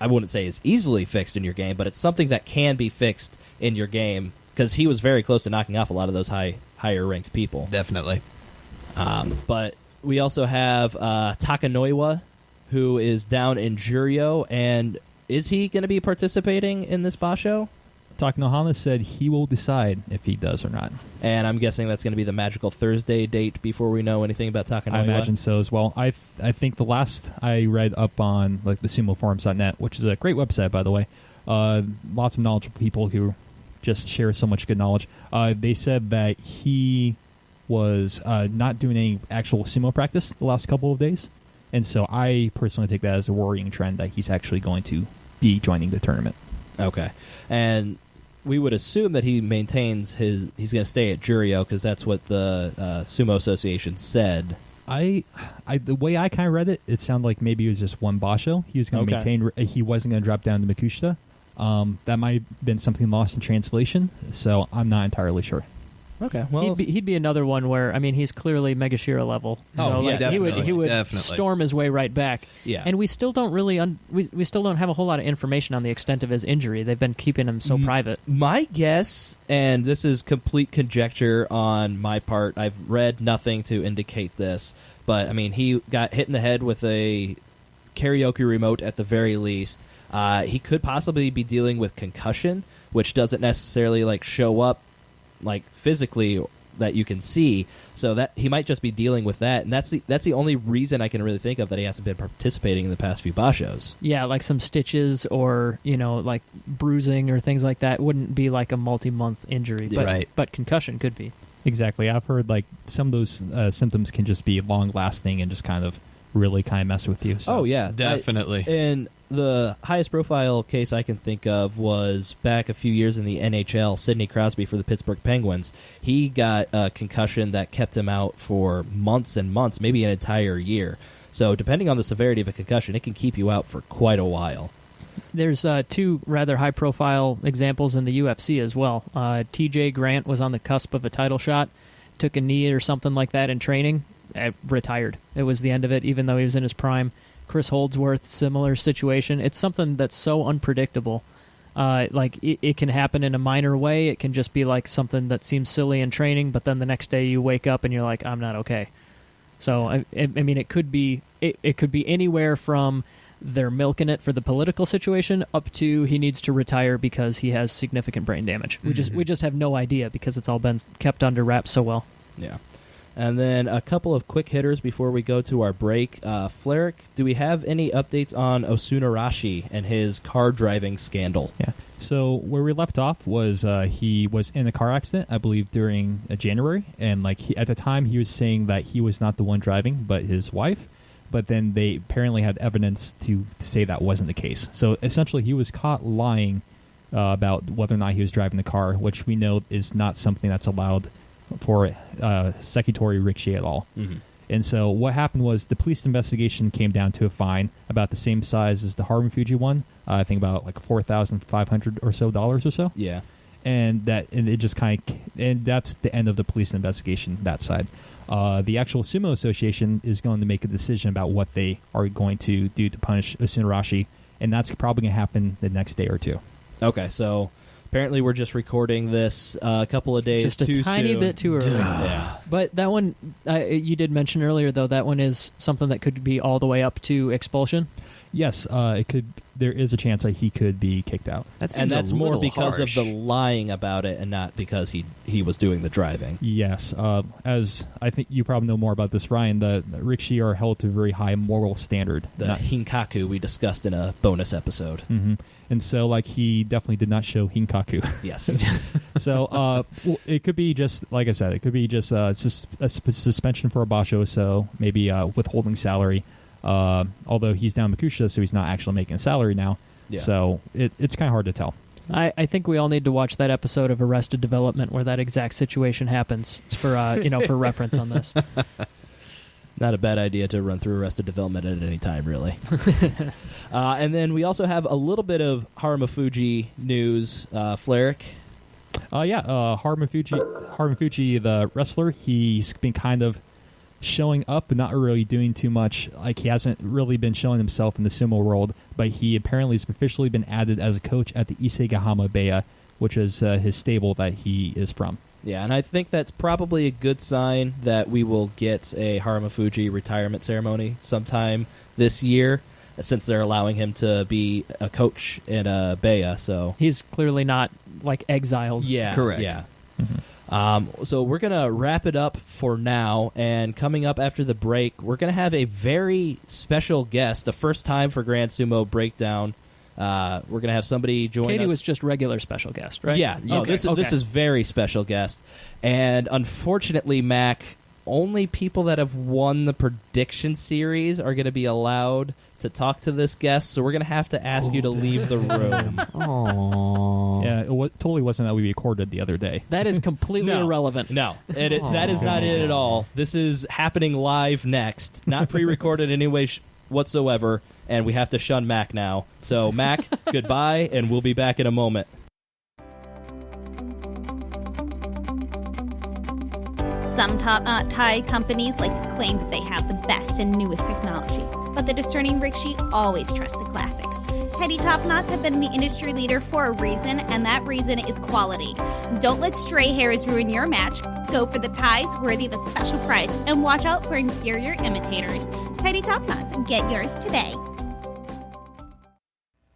I wouldn't say is easily fixed in your game, but it's something that can be fixed in your game, because he was very close to knocking off a lot of those higher ranked people. Definitely. But we also have Takanawa, who is down in Juryo, and is he going to be participating in this Basho? Takanohana said he will decide if he does or not. And I'm guessing that's going to be the Magical Thursday date before we know anything about Takanawa. I imagine so as well. I think the last I read up on like the sumoforums.net, which is a great website, by the way, lots of knowledgeable people who just share so much good knowledge. They said that he was not doing any actual sumo practice the last couple of days. And so I personally take that as a worrying trend that he's actually going to be joining the tournament. Okay. And we would assume that he maintains he's going to stay at Juryo, because that's what the Sumo Association said. The way I kind of read it, it sounded like maybe it was just 1 Basho. He was going to maintain, he wasn't going to drop down to Makushita. That might have been something lost in translation, so I'm not entirely sure. Okay, well, he'd be another one where, I mean, he's clearly Megashira level. So he would storm his way right back. Yeah, and we still don't really we still don't have a whole lot of information on the extent of his injury. They've been keeping him so private. My guess, and this is complete conjecture on my part, I've read nothing to indicate this, but I mean, he got hit in the head with a karaoke remote at the very least. He could possibly be dealing with concussion, which doesn't necessarily like show up like physically that you can see. So that he might just be dealing with that, and that's the only reason I can really think of that he hasn't been participating in the past few bashos. Yeah, like some stitches or, like bruising or things like that. Wouldn't be like a multi-month injury, but, Right. but concussion could be. Exactly. I've heard like some of those symptoms can just be long-lasting and just kind of really kind of mess with you. So. Oh, yeah. Definitely. And the highest profile case I can think of was back a few years in the NHL, Sidney Crosby for the Pittsburgh Penguins. He got a concussion that kept him out for months and months, maybe an entire year. So depending on the severity of a concussion, it can keep you out for quite a while. There's two rather high-profile examples in the UFC as well. TJ Grant was on the cusp of a title shot, took a knee or something like that in training, retired. It was the end of it, even though he was in his prime. Chris Holdsworth, similar situation. It's something that's so unpredictable. It can happen in a minor way. It can just be like something that seems silly in training, but then the next day you wake up and you're like, I'm not okay. So, I mean, it could be anywhere from they're milking it for the political situation up to he needs to retire because he has significant brain damage. We just have no idea because it's all been kept under wraps so well. Yeah. And then a couple of quick hitters before we go to our break. Flerick, do we have any updates on Osunarashi and his car driving scandal? Yeah. So where we left off was he was in a car accident, I believe, during January, and at the time he was saying that he was not the one driving, but his wife. But then they apparently had evidence to say that wasn't the case. So essentially, he was caught lying about whether or not he was driving the car, which we know is not something that's allowed for Sekitori Rikishi at all. Mm-hmm. And so what happened was the police investigation came down to a fine about the same size as the Haru Fuji one. I think about like $4,500 or so. Yeah. And it just and that's the end of the police investigation, that side. The actual Sumo Association is going to make a decision about what they are going to do to punish Osunarashi, and that's probably going to happen the next day or two. Okay, so apparently we're just recording this a couple of days just a too tiny soon. bit too early. Yeah. But that one, you did mention earlier, though, that one is something that could be all the way up to expulsion. Yes, it could. There is a chance that he could be kicked out. And that's more because of the lying about it and not because he was doing the driving. Yes. As I think you probably know more about this, Ryan, the Rikishi are held to a very high moral standard. The Hinkaku we discussed in a bonus episode. Mm-hmm. And so, he definitely did not show Hinkaku. Yes. So, it could be just, like I said, it could be just a suspension for a basho, so maybe withholding salary. Although he's now Makusha, so he's not actually making a salary now. Yeah. So it's kind of hard to tell. I think we all need to watch that episode of Arrested Development where that exact situation happens for for reference on this. Not a bad idea to run through Arrested Development at any time, really. And then we also have a little bit of Haru Fuji news. Flerick? Haru Fuji, the wrestler, he's been kind of showing up but not really doing too much. He hasn't really been showing himself in the sumo world, but he apparently has officially been added as a coach at the Isegahama Beya, which is his stable that he is from. Yeah, and I think that's probably a good sign that we will get a Haru Fuji retirement ceremony sometime this year, since they're allowing him to be a coach in a Beya. So he's clearly not exiled. Yeah, correct. Yeah. Mm-hmm. So we're going to wrap it up for now, and coming up after the break, we're going to have a very special guest, the first time for Grand Sumo Breakdown. We're going to have somebody join us. Katie was just regular special guest, right? Yeah. No, this is very special guest. And unfortunately, Mac, only people that have won the prediction series are going to be allowed to talk to this guest, so we're going to have to ask you to leave the room. Aww. Yeah, it totally wasn't that we recorded the other day. That is completely irrelevant. No, that is not it at all. This is happening live next, not pre-recorded in any way whatsoever, and we have to shun Mac now. So, Mac, goodbye, and we'll be back in a moment. Some top-notch Thai companies like to claim that they have the best and newest technology, but the discerning Rikishi always trusts the classics. Teddy Top Knots have been the industry leader for a reason, and that reason is quality. Don't let stray hairs ruin your match. Go for the ties worthy of a special price, and watch out for inferior imitators. Teddy Top Knots, get yours today.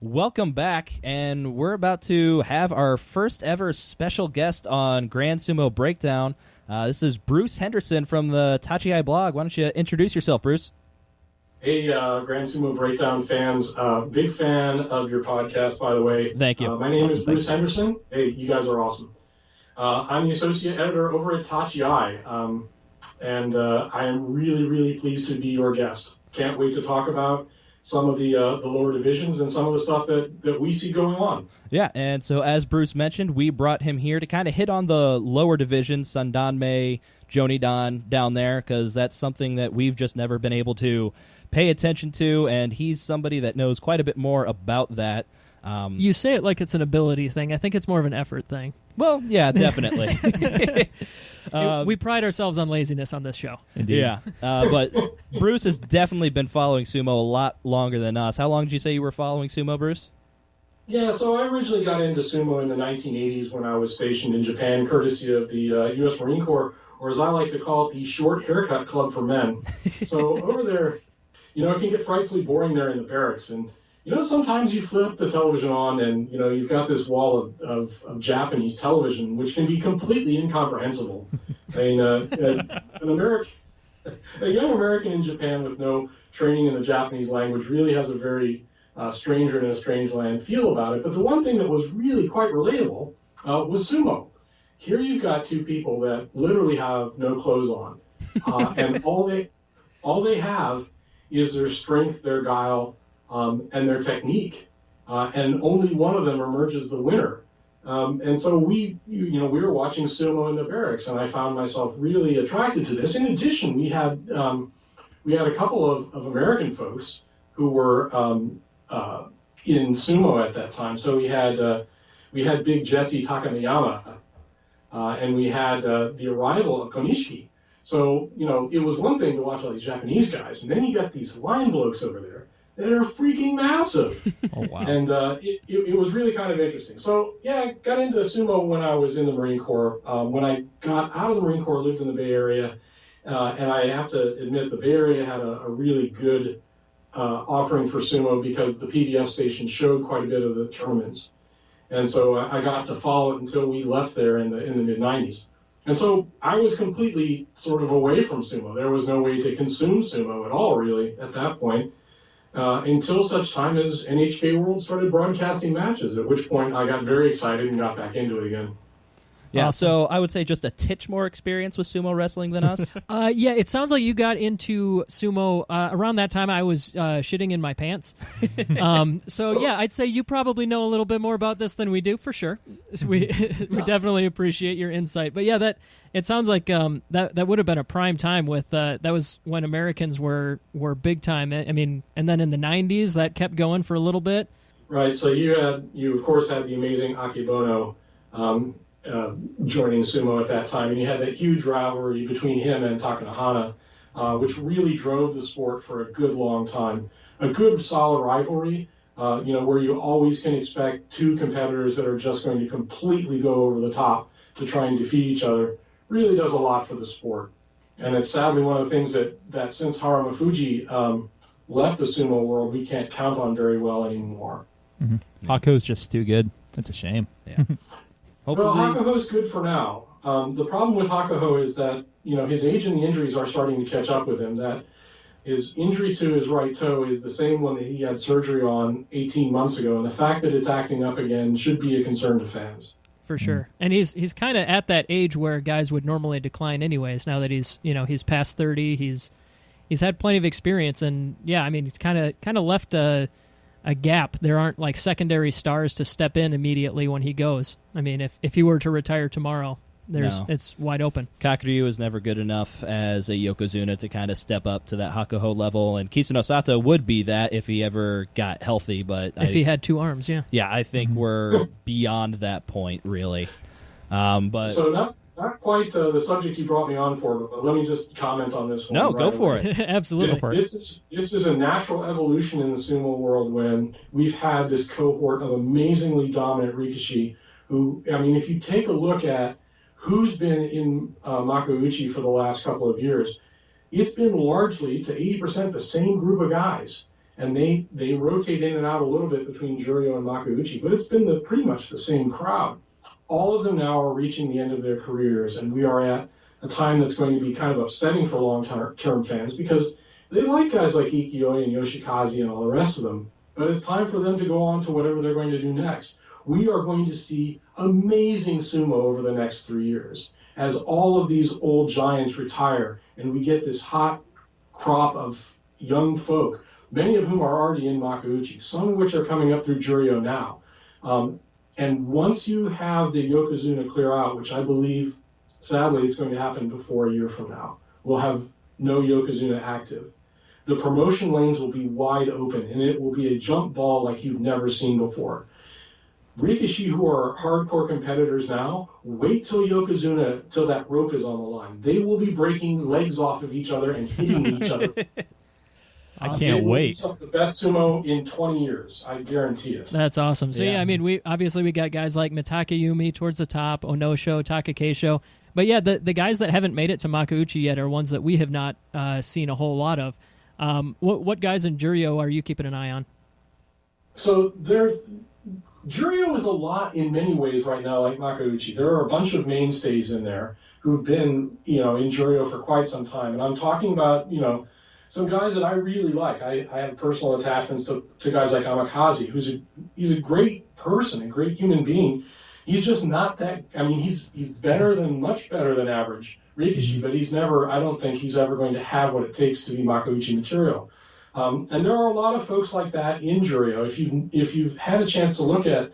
Welcome back, and we're about to have our first ever special guest on Grand Sumo Breakdown. This is Bruce Henderson from the Tachiai blog. Why don't you introduce yourself, Bruce? Hey, Grand Sumo Breakdown fans. Big fan of your podcast, by the way. Thank you. My name is Bruce Henderson. Hey, you guys are awesome. I'm the associate editor over at Tachiai, and I am really, really pleased to be your guest. Can't wait to talk about some of the lower divisions and some of the stuff that we see going on. Yeah, and so as Bruce mentioned, we brought him here to kind of hit on the lower divisions, Sandanme, Jonidan down there, because that's something that we've just never been able to pay attention to, and he's somebody that knows quite a bit more about that. You say it like it's an ability thing. I think it's more of an effort thing. Well, yeah, definitely. We pride ourselves on laziness on this show. Indeed. Yeah, but Bruce has definitely been following sumo a lot longer than us. How long did you say you were following sumo, Bruce? Yeah, so I originally got into sumo in the 1980s when I was stationed in Japan, courtesy of the U.S. Marine Corps, or as I like to call it, the Short Haircut Club for Men. So over there, it can get frightfully boring there in the barracks. And, sometimes you flip the television on and, you've got this wall of Japanese television, which can be completely incomprehensible. I mean, a young American in Japan with no training in the Japanese language really has a very stranger in a strange land feel about it. But the one thing that was really quite relatable was sumo. Here you've got two people that literally have no clothes on, and all they have is their strength, their guile, and their technique, and only one of them emerges the winner. And so we were watching sumo in the barracks, and I found myself really attracted to this. In addition, we had a couple of American folks who were in sumo at that time. So we had Big Jesse Takanawa, and we had the arrival of Konishiki. So it was one thing to watch all these Japanese guys, and then you got these line blokes over there that are freaking massive. Oh wow! And it was really kind of interesting. So yeah, I got into sumo when I was in the Marine Corps. When I got out of the Marine Corps, lived in the Bay Area, and I have to admit the Bay Area had a really good offering for sumo because the PBS station showed quite a bit of the tournaments, and so I got to follow it until we left there in the mid '90s. And so I was completely sort of away from sumo. There was no way to consume sumo at all, really, at that point, until such time as NHK World started broadcasting matches, at which point I got very excited and got back into it again. Yeah, so I would say just a titch more experience with sumo wrestling than us. Yeah, it sounds like you got into sumo around that time. I was shitting in my pants. So yeah, I'd say you probably know a little bit more about this than we do, for sure. We definitely appreciate your insight. But yeah, it sounds like that would have been a prime time with that was when Americans were big time. I mean, and then in the 90s that kept going for a little bit. Right. So you of course had the amazing Akebono. Joining sumo at that time, and you had that huge rivalry between him and Takanawa, which really drove the sport for a good long time. A good solid rivalry, where you always can expect two competitors that are just going to completely go over the top to try and defeat each other, really does a lot for the sport. And it's sadly one of the things that since Haru Fuji left the sumo world, we can't count on very well anymore. Mm-hmm. Haku's just too good. That's a shame. Yeah. Well, Hakuho's good for now. The problem with Hakuho is that, his age and the injuries are starting to catch up with him. That his injury to his right toe is the same one that he had surgery on 18 months ago, and the fact that it's acting up again should be a concern to fans. For sure. And he's kind of at that age where guys would normally decline anyways, now that he's past 30, he's had plenty of experience, and yeah, I mean, he's kind of left a gap. There aren't like secondary stars to step in immediately when he goes. I mean, if he were to retire tomorrow, it's wide open. Kakuryu is never good enough as a Yokozuna to kind of step up to that Hakuho level, and Kisano Sato would be that if he ever got healthy. But if he had two arms, yeah. Yeah, I think we're beyond that point, really. But so not quite the subject you brought me on for, but let me just comment on this one. No, go for it. Absolutely. This is a natural evolution in the sumo world when we've had this cohort of amazingly dominant Rikishi who, I mean, if you take a look at who's been in Makuuchi for the last couple of years, it's been largely to 80% the same group of guys. And they rotate in and out a little bit between Juryo and Makuuchi, but it's been pretty much the same crowd. All of them now are reaching the end of their careers, and we are at a time that's going to be kind of upsetting for long-term fans because they like guys like Ikioi and Yoshikaze and all the rest of them, but it's time for them to go on to whatever they're going to do next. We are going to see amazing sumo over the next 3 years as all of these old giants retire and we get this hot crop of young folk, many of whom are already in Makuuchi, some of which are coming up through Juryo now. And once you have the Yokozuna clear out, which I believe, sadly, it's going to happen before a year from now, we'll have no Yokozuna active. The promotion lanes will be wide open, and it will be a jump ball like you've never seen before. Rikishi, who are hardcore competitors now, wait till Yokozuna, till that rope is on the line. They will be breaking legs off of each other and hitting each other. I can't wait. Some of the best sumo in 20 years. I guarantee it. That's awesome. So, Yeah. I mean, we got guys like Mitaka Yumi towards the top, Onosho, Takakeisho. But, yeah, the guys that haven't made it to Makuuchi yet are ones that we have not seen a whole lot of. What guys in Juryo are you keeping an eye on? So Juryo is a lot in many ways right now like Makuuchi. There are a bunch of mainstays in there who've been, in Juryo for quite some time. And I'm talking about, some guys that I really like. I have personal attachments to guys like Amakaze, he's a great person, a great human being. He's just not that. I mean, he's much better than average Rikishi, but I don't think he's ever going to have what it takes to be Makuuchi material. And there are a lot of folks like that in Juryo. If you've had a chance to look at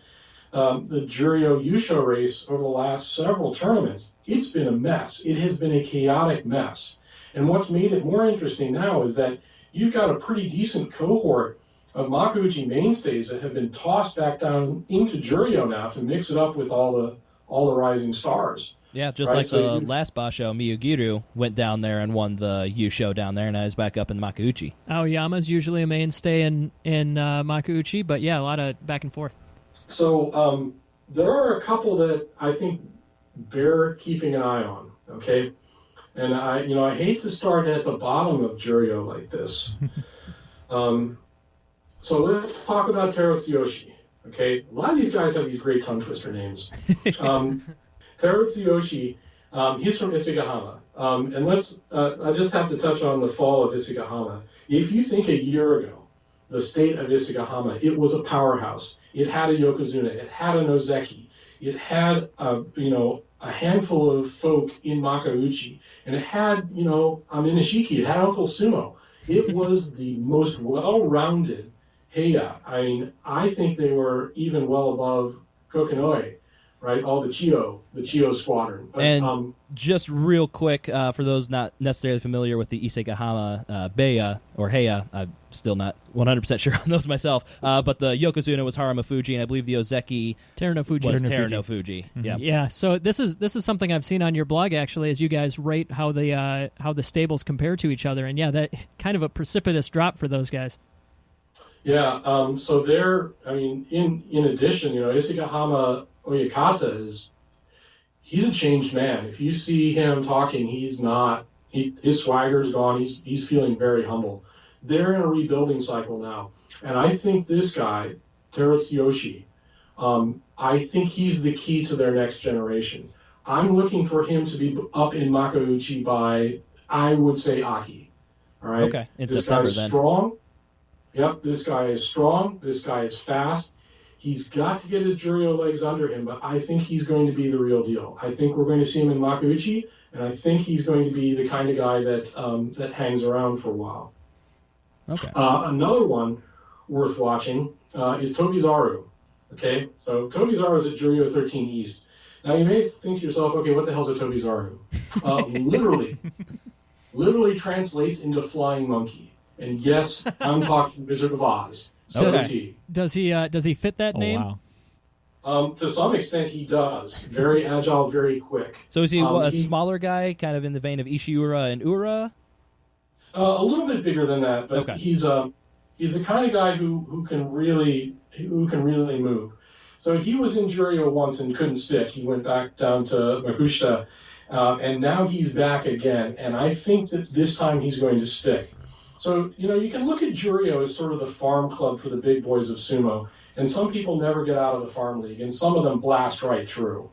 the Juryo Yusho race over the last several tournaments, it's been a mess. It has been a chaotic mess. And what's made it more interesting now is that you've got a pretty decent cohort of Makuuchi mainstays that have been tossed back down into Juryo now to mix it up with all the rising stars. Yeah, just right? like the last Basho, Miyagiru went down there and won the Yusho down there, and now he's back up in Makuuchi. Aoyama's usually a mainstay in Makuuchi, but yeah, a lot of back and forth. So there are a couple that I think bear keeping an eye on, okay? And I hate to start at the bottom of Juryo like this. So let's talk about Taro Tsuyoshi, okay? A lot of these guys have these great tongue twister names. Taro Tsuyoshi, he's from Isegahama. And I just have to touch on the fall of Isegahama. If you think a year ago, the state of Isegahama, it was a powerhouse. It had a Yokozuna. It had an Ozeki. It had, a handful of folk in Makuuchi. And it had, Minashiki. It had Uncle Sumo. It was the most well-rounded Heiya. I mean, I think they were even well above Kokinoe, right? All the Chiyo squadron. But, And just real quick, for those not necessarily familiar with the Isegahama Beiya, or Heiya, I'm still not 100% sure on those myself, but the Yokozuna was Haru Fuji, and I believe the Ozeki Terano Fuji. was Terano Fuji. Mm-hmm. Yeah. Yeah, so this is something I've seen on your blog actually, as you guys rate how the stables compare to each other, and yeah, that kind of a precipitous drop for those guys. Yeah, so in addition, Isegahama Oyakata he's a changed man. If you see him talking, his swagger's gone. He's feeling very humble. They're in a rebuilding cycle now. And I think this guy, Taro Tsuyoshi, I think he's the key to their next generation. I'm looking for him to be up in Makuuchi by, I would say, Aki. All right? Okay, in this September guy's then. strong. Yep, this guy is strong. This guy is fast. He's got to get his Juryo legs under him, but I think he's going to be the real deal. I think we're going to see him in Makuuchi, and I think he's going to be the kind of guy that hangs around for a while. Okay. Another one worth watching is Tobizaru. Okay, so Tobizaru is at Juryo 13 East. Now you may think to yourself, okay, what the hell's a Tobizaru? Literally translates into flying monkey. And yes, I'm talking Wizard of Oz. So Okay. is he. Does he fit that name? Wow. To some extent, he does. Very agile, very quick. So is he a smaller guy, kind of in the vein of Ishiura and Ura? A little bit bigger than that, but Okay. he's the kind of guy who can really move. So he was in Juryo once and couldn't stick. He went back down to Makushita, and now he's back again. And I think that this time he's going to stick. So, you can look at Juryo as sort of the farm club for the big boys of sumo. And some people never get out of the farm league, and some of them blast right through.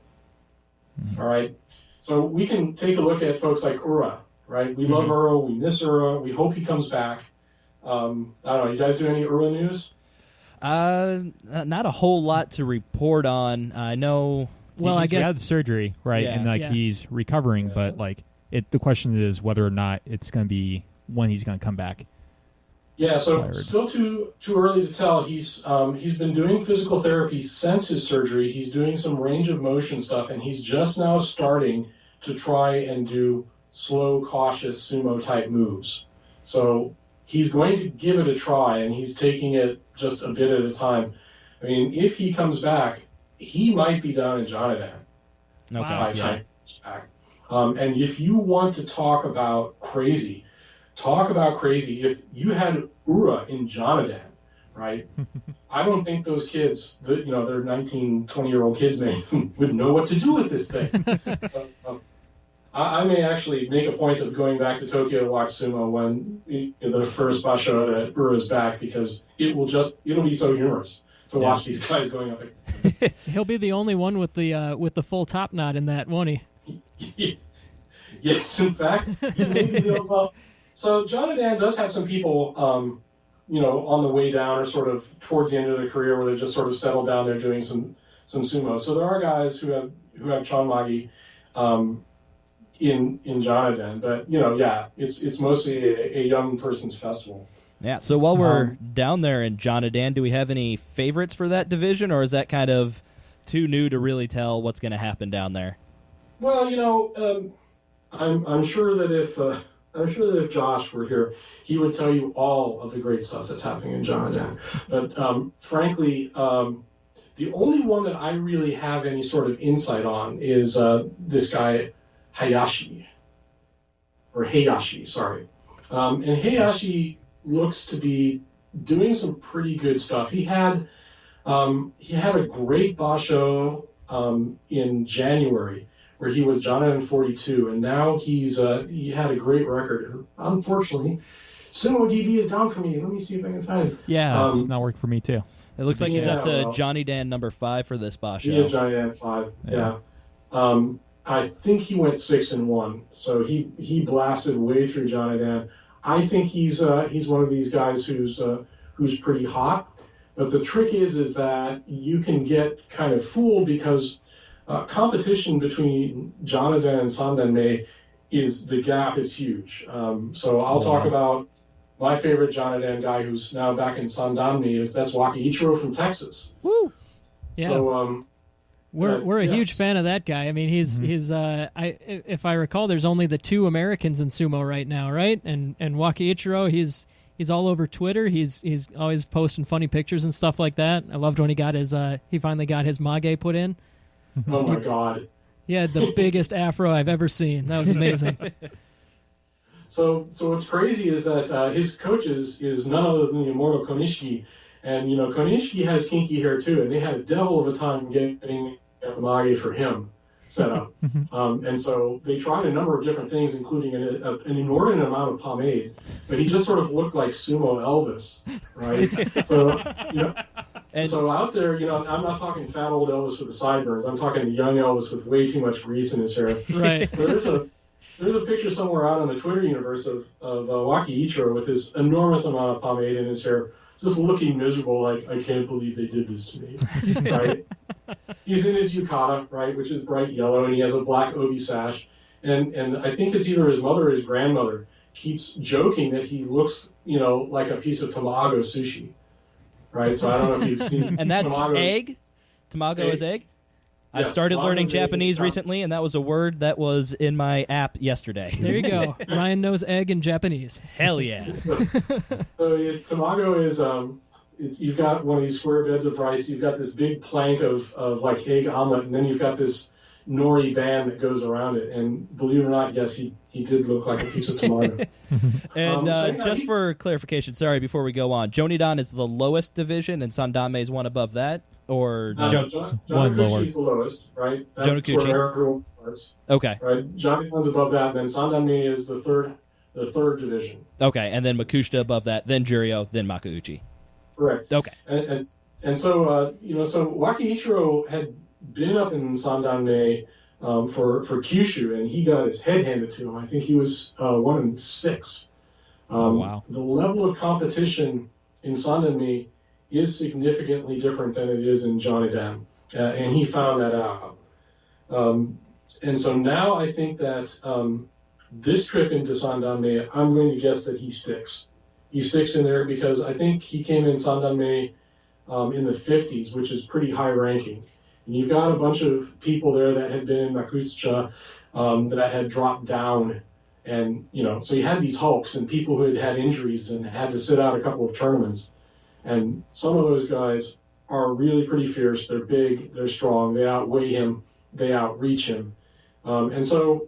All right? So we can take a look at folks like Ura, right? We love Ura, we miss Ura, we hope he comes back. I don't know, you guys do any Ura news? Not a whole lot to report on. I know. Well, I guess he had surgery, right? Yeah. And he's recovering, but the question is whether or not it's going to be when he's going to come back. Yeah, so still too early to tell. He's been doing physical therapy since his surgery. He's doing some range of motion stuff, and he's just now starting to try and do slow, cautious sumo type moves. So he's going to give it a try, and he's taking it just a bit at a time. I mean, if he comes back, he might be down in Jonadan. Okay. By the time he comes back. And if you want to talk about crazy. If you had Ura in Jonadan, right? I don't think those kids, they're 19, 20-year-old kids, would know what to do with this thing. I may actually make a point of going back to Tokyo to watch sumo when the first basho that Ura's back, because it'll be so humorous to watch these guys going up. He'll be the only one with the full top knot in that, won't he? Yes, in fact, he may be the only. So Jonadan does have some people, on the way down or sort of towards the end of their career where they just sort of settled down there doing some sumo. So there are guys who have Chonmagi in Jonadan, but it's mostly a young person's festival. Yeah. So while we're down there in Jonadan, do we have any favorites for that division, or is that kind of too new to really tell what's going to happen down there? Well, I'm sure that if Josh were here, he would tell you all of the great stuff that's happening in Jonadan. But frankly, the only one that I really have any sort of insight on is this guy Hayashi. Sorry. And Hayashi looks to be doing some pretty good stuff. He had a great basho in January, where he was Jonadan 42, and now he had a great record. Unfortunately, Sumo DB is down for me. Let me see if I can find it. Yeah, it's not working for me too. It looks like he's up to Johnny Dan number 5 for this basho. He is Johnny Dan 5. Yeah. I think he went 6-1, so he blasted way through Johnny Dan. I think he's one of these guys who's pretty hot. But the trick is that you can get kind of fooled because competition between Jonadan and Sandanmei the gap is huge. So I'll talk about my favorite Jonadan guy who's now back in Sandanmei. That's Waki Ichiro from Texas. Woo! Yeah. So we're a huge fan of that guy. I mean, he's if I recall, there's only the 2 Americans in sumo right now, right? And Waki Ichiro, he's all over Twitter. He's always posting funny pictures and stuff like that. I loved when he finally got his mage put in. Oh my God! He had the biggest afro I've ever seen. That was amazing. So what's crazy is that his coach is none other than Yamuro Konishiki, and Konishiki has kinky hair too, and they had a devil of a time getting a mage for him set up. And so they tried a number of different things, including an inordinate amount of pomade, but he just sort of looked like Sumo Elvis, right? So out there, I'm not talking fat old Elvis with the sideburns. I'm talking young Elvis with way too much grease in his hair. Right. So there's a picture somewhere out on the Twitter universe of Waki Ichiro with this enormous amount of pomade in his hair, just looking miserable, like, I can't believe they did this to me, right? He's in his yukata, right, which is bright yellow, and he has a black obi sash. And I think it's either his mother or his grandmother keeps joking that he looks, like a piece of tamago sushi. Right, so I don't know if you've seen. And that's egg? Tamago is egg? I've started learning Japanese recently, and that was a word that was in my app yesterday. There you go. Ryan knows egg in Japanese. Hell yeah. Tamago is, you've got one of these square beds of rice, you've got this big plank of like egg omelet, and then you've got this nori band that goes around it. And believe it or not, yes, he did look like a piece of tomato. And just for clarification, sorry, before we go on, Jonidan is the lowest division, and Sandanmei is one above that? Or Jonakuchi is the lowest, right? That's Jonakuchi. where everyone starts. Okay. Right? Jonadan's above that, and then Sandanmei is the third division. Okay, and then Makushita above that, then Juryo, then Makuuchi. Correct. Okay. And so, so Waki Ichiro had been up in Sandanmei for Kyushu, and he got his head handed to him. I think he was 1-6. Wow. The level of competition in Sandanmi is significantly different than it is in Joniden, and he found that out. And so now I think that this trip into Sandanmi, I'm going to guess that he sticks. He sticks in there because I think he came in Sandanmi in the 50s, which is pretty high ranking. And you've got a bunch of people there that had been in Makucha that had dropped down. And, so you had these hulks and people who had had injuries and had to sit out a couple of tournaments. And some of those guys are really pretty fierce. They're big, they're strong, they outweigh him, they outreach him. And so,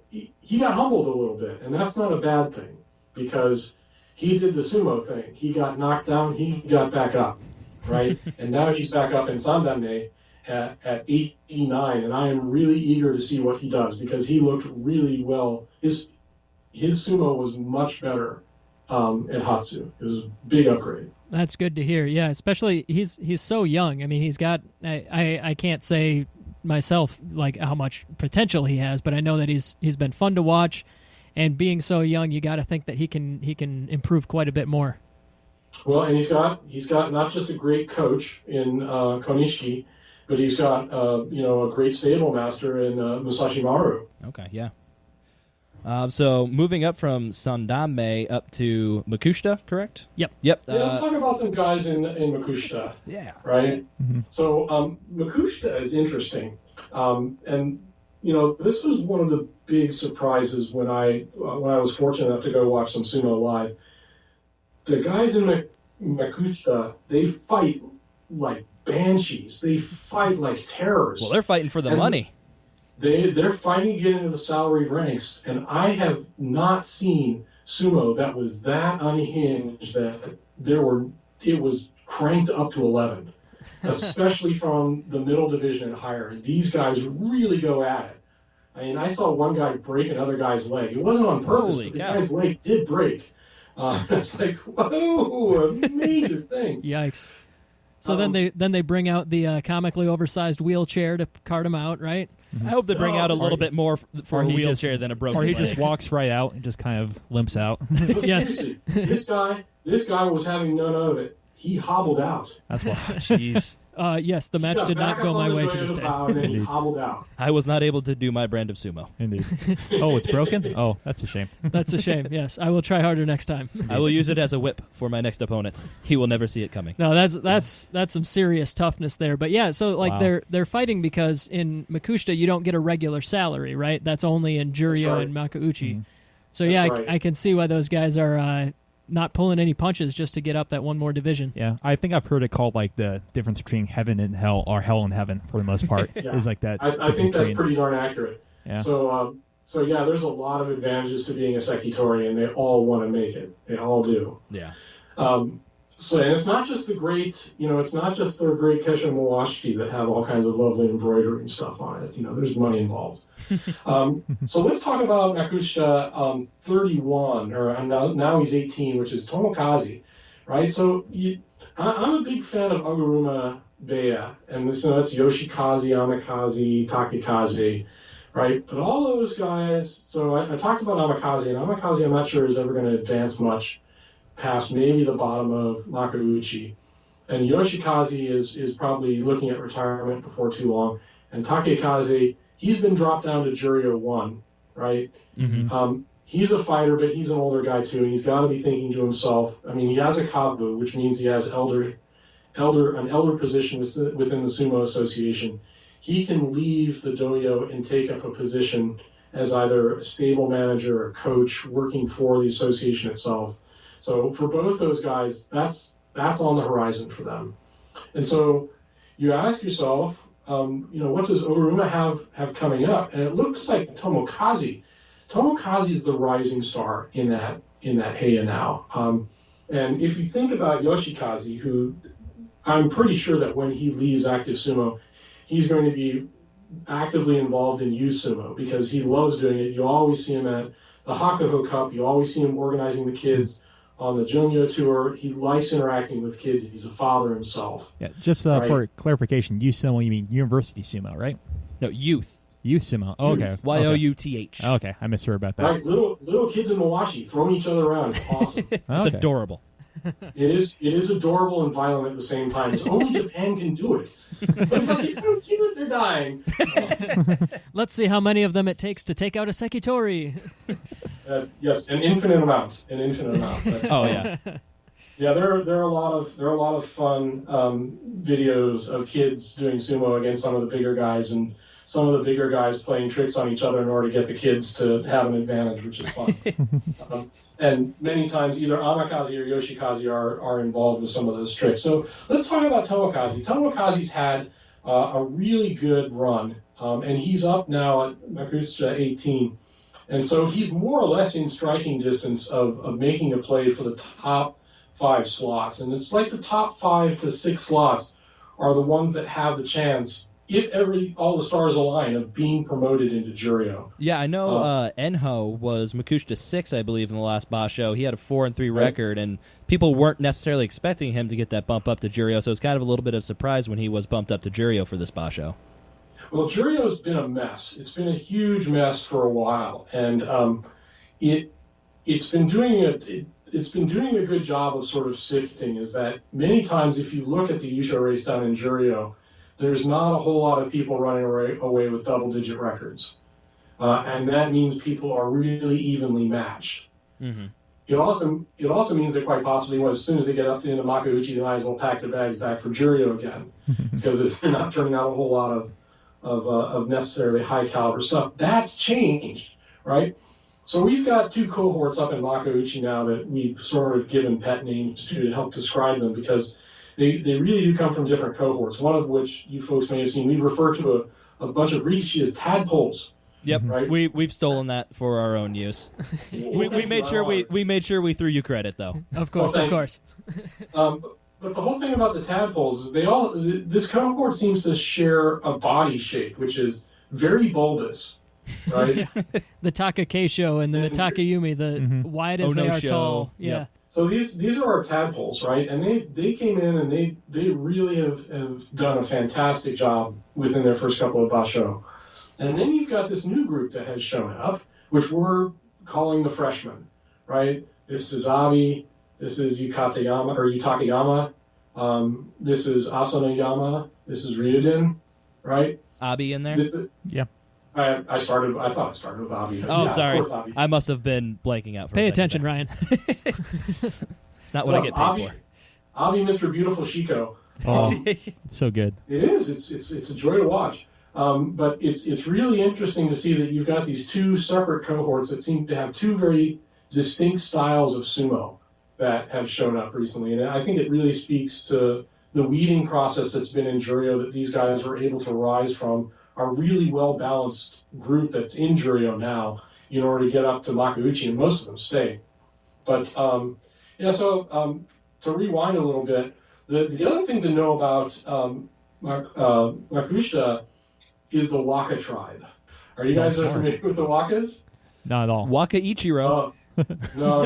he got humbled a little bit. And that's not a bad thing because he did the sumo thing. He got knocked down, he got back up, right? And now he's back up in Sandanme at 89, and I am really eager to see what he does because he looked really well. His sumo was much better at Hatsu. It was a big upgrade. That's good to hear. Yeah, especially he's so young. I mean, he's got I can't say myself like how much potential he has, but I know that he's been fun to watch, and being so young, you got to think that he can improve quite a bit more. Well, and he's got not just a great coach in Konishiki, but he's got a great stable master in Musashi Maru. Okay, yeah. So moving up from Sandanme up to Makushita, correct? Yep. Yeah, let's talk about some guys in Makushita. Yeah. Right? Mm-hmm. So Makushita is interesting. And, this was one of the big surprises when I was fortunate enough to go watch some sumo live. The guys in Makushita, they fight like banshees. They fight like terrors. Well, they're fighting for the money. They're fighting to get into the salaried ranks, and I have not seen sumo that was that unhinged that it was cranked up to 11, especially from the middle division and higher. These guys really go at it. I mean, I saw one guy break another guy's leg. It wasn't on purpose, but the guy's leg did break. It's like, whoa, a major thing. Yikes. So then they bring out the comically oversized wheelchair to cart him out, right? I hope they bring out a little bit more for a wheelchair than a broken leg. Or he just walks right out and just kind of limps out. Yes. This guy was having none of it. He hobbled out. That's why. Jeez. Yes, the match did not go my way to this day. And then he hobbled out. I was not able to do my brand of sumo. Indeed. Oh, it's broken? Oh, that's a shame. That's a shame, yes. I will try harder next time. I will use it as a whip for my next opponent. He will never see it coming. No, that's some serious toughness there. But yeah, so they're fighting because in Makushita you don't get a regular salary, right? That's only in Juryo and Makuuchi. Mm-hmm. So yeah, right. I can see why those guys are not pulling any punches just to get up that one more division. Yeah, I think I've heard it called like the difference between heaven and hell, or hell and heaven for the most part. Yeah. Is like that. I think that's pretty darn accurate. Yeah. So yeah, there's a lot of advantages to being a Sekitori, and they all want to make it. They all do. Yeah. So and it's not just the great, it's not just the great Kesha Mawashi that have all kinds of lovely embroidery and stuff on it. There's money involved. So let's talk about Makushita 31, or now he's 18, which is Tomokazi, right? So I'm a big fan of Aguruma Beya, and that's Yoshikaze, Amikaze, Takikaze, right? But all those guys, so I talked about Amikaze, and Amikaze I'm not sure is ever going to advance much past maybe the bottom of Makuuchi. And Yoshikaze is probably looking at retirement before too long. And Takikaze, he's been dropped down to Juryo 1, right? Mm-hmm. He's a fighter, but he's an older guy too, and he's got to be thinking to himself, I mean, he has a kabu, which means he has an elder position within the Sumo Association. He can leave the dojo and take up a position as either a stable manager or coach working for the association itself. So for both those guys, that's on the horizon for them. And so you ask yourself, what does Oguruma have coming up? And it looks like Tomokaze. Tomokaze is the rising star in that Heya now. And if you think about Yoshikaze, who I'm pretty sure that when he leaves active sumo, he's going to be actively involved in youth sumo because he loves doing it. You always see him at the Hakuho Cup. You always see him organizing the kids on the Jumyo tour. He likes interacting with kids. He's a father himself. Yeah, just right? For clarification, youth sumo, you mean university sumo, right? No, youth. Youth Sumo. Oh, okay. Youth. Okay, I misheard about that. Right, little kids in Mawashi throwing each other around. It's awesome. It's Okay. adorable. It is adorable and violent at the same time. It's only Japan can do it. But it's like, it's so cute, they're dying. Let's see how many of them it takes to take out a Sekitori. Yes, an infinite amount. That's Oh, fun. yeah. Yeah, there are a lot of fun videos of kids doing sumo against some of the bigger guys, and some of the bigger guys playing tricks on each other in order to get the kids to have an advantage, which is fun. And many times either Amakaze or Yoshikaze are involved with some of those tricks. So let's talk about Tomokaze. Tomokaze's had a really good run, and he's up now at Makushita 18. And so he's more or less in striking distance of making a play for the top 5 slots. And it's like the top 5 to 6 slots are the ones that have the chance, if all the stars align, of being promoted into Juryo. Yeah, I know Enho was Makushita 6, I believe, in the last Basho. He had a 4-3 record, and people weren't necessarily expecting him to get that bump up to Juryo, so it's kind of a little bit of surprise when he was bumped up to Juryo for this Basho. Well, Juryo's been a mess. It's been a huge mess for a while, and it's been doing a good job of sort of sifting. Is that many times if you look at the Yusho race down in Juryo, there's not a whole lot of people running away with double-digit records, and that means people are really evenly matched. Mm-hmm. It also means that quite possibly, as soon as they get up to the Makuuchi, they might as well pack their bags back for Juryo again, because they're not turning out a whole lot of necessarily high caliber stuff. That's changed, right? So we've got 2 cohorts up in Makuuchi now that we've sort of given pet names to help describe them, because they really do come from different cohorts, one of which you folks may have seen. We refer to a bunch of rikishi as tadpoles. Yep, right? We've stolen that for our own use. we made sure we threw you credit, though. Of course, of course. But the whole thing about the tadpoles is this cohort seems to share a body shape, which is very bulbous, right? The Takakeisho and the Takayumi, the wide as they are Onosho. tall. Yeah. Yep. So these are our tadpoles, right? And they came in and they really have done a fantastic job within their first couple of basho. And then you've got this new group that has shown up, which we're calling the freshmen, right? This is Abi, this is Yutakayama, this is Asanoyama, this is Ryuden, right? Abi in there? Yeah. I thought I started with Abi. Oh, Yeah, sorry. of course Abi. I must have been blanking out for Pay a second attention, there. Ryan. It's not what I get paid for. Abi, Mr. Beautiful Shiko. Oh, so good. It is. It's a joy to watch. But it's really interesting to see that you've got these 2 separate cohorts that seem to have 2 very distinct styles of sumo that have shown up recently. And I think it really speaks to the weeding process that's been in Juryo, that these guys were able to rise from a really well-balanced group that's in Juryo now in order to get up to Makuuchi, and most of them stay. But, so to rewind a little bit, the other thing to know about Makushita is the Waka tribe. Are you guys familiar with the Wakas? Not at all. Waka Ichiro. No.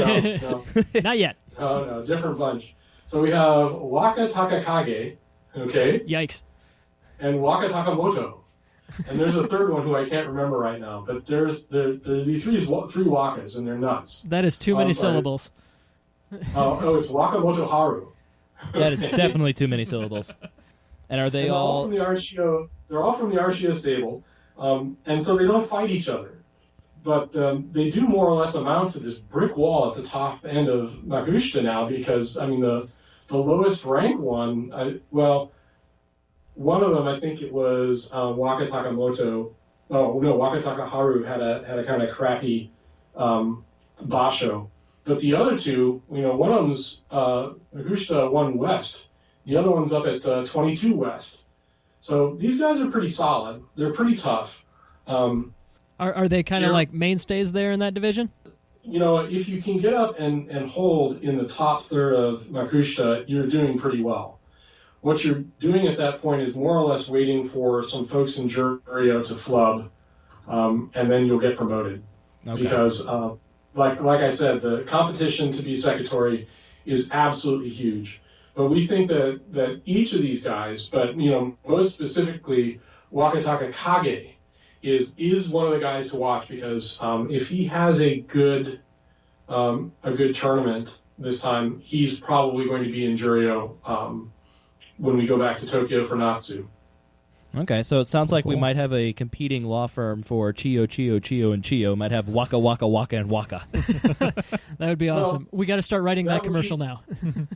Not yet. No, different bunch. So we have Waka Takakage, okay, Yikes. and Waka Takamoto. And there's a third one who I can't remember right now, but there's these three Wakas, and they're nuts. That is too many syllables. It's Wakamoto Haru. That is definitely too many syllables. And are they And all... from the Arshio? They're all from the Arshio stable, and so they don't fight each other. But they do more or less amount to this brick wall at the top end of Makushita now, because, I mean, the lowest rank one, one of them, I think it was Waka Takamoto. Oh, no, Waka Takaharu had a kind of crappy basho. But the other two, one of them's Makushita 1 West. The other one's up at 22 West. So these guys are pretty solid. They're pretty tough. Are they kind of like mainstays there in that division? If you can get up and hold in the top third of Makushita, you're doing pretty well. What you're doing at that point is more or less waiting for some folks in Juryo to flub, and then you'll get promoted. Okay. Because, like I said, the competition to be Sekitori is absolutely huge. But we think that each of these guys, but most specifically Wakataka Kage, is one of the guys to watch, because if he has a good tournament this time, he's probably going to be in Juryo when we go back to Tokyo for Natsu. Okay, so it sounds like we might have a competing law firm for Chiyo, and Chiyo. Might have Waka, Waka, Waka, and Waka. That would be awesome. We got to start writing that commercial now.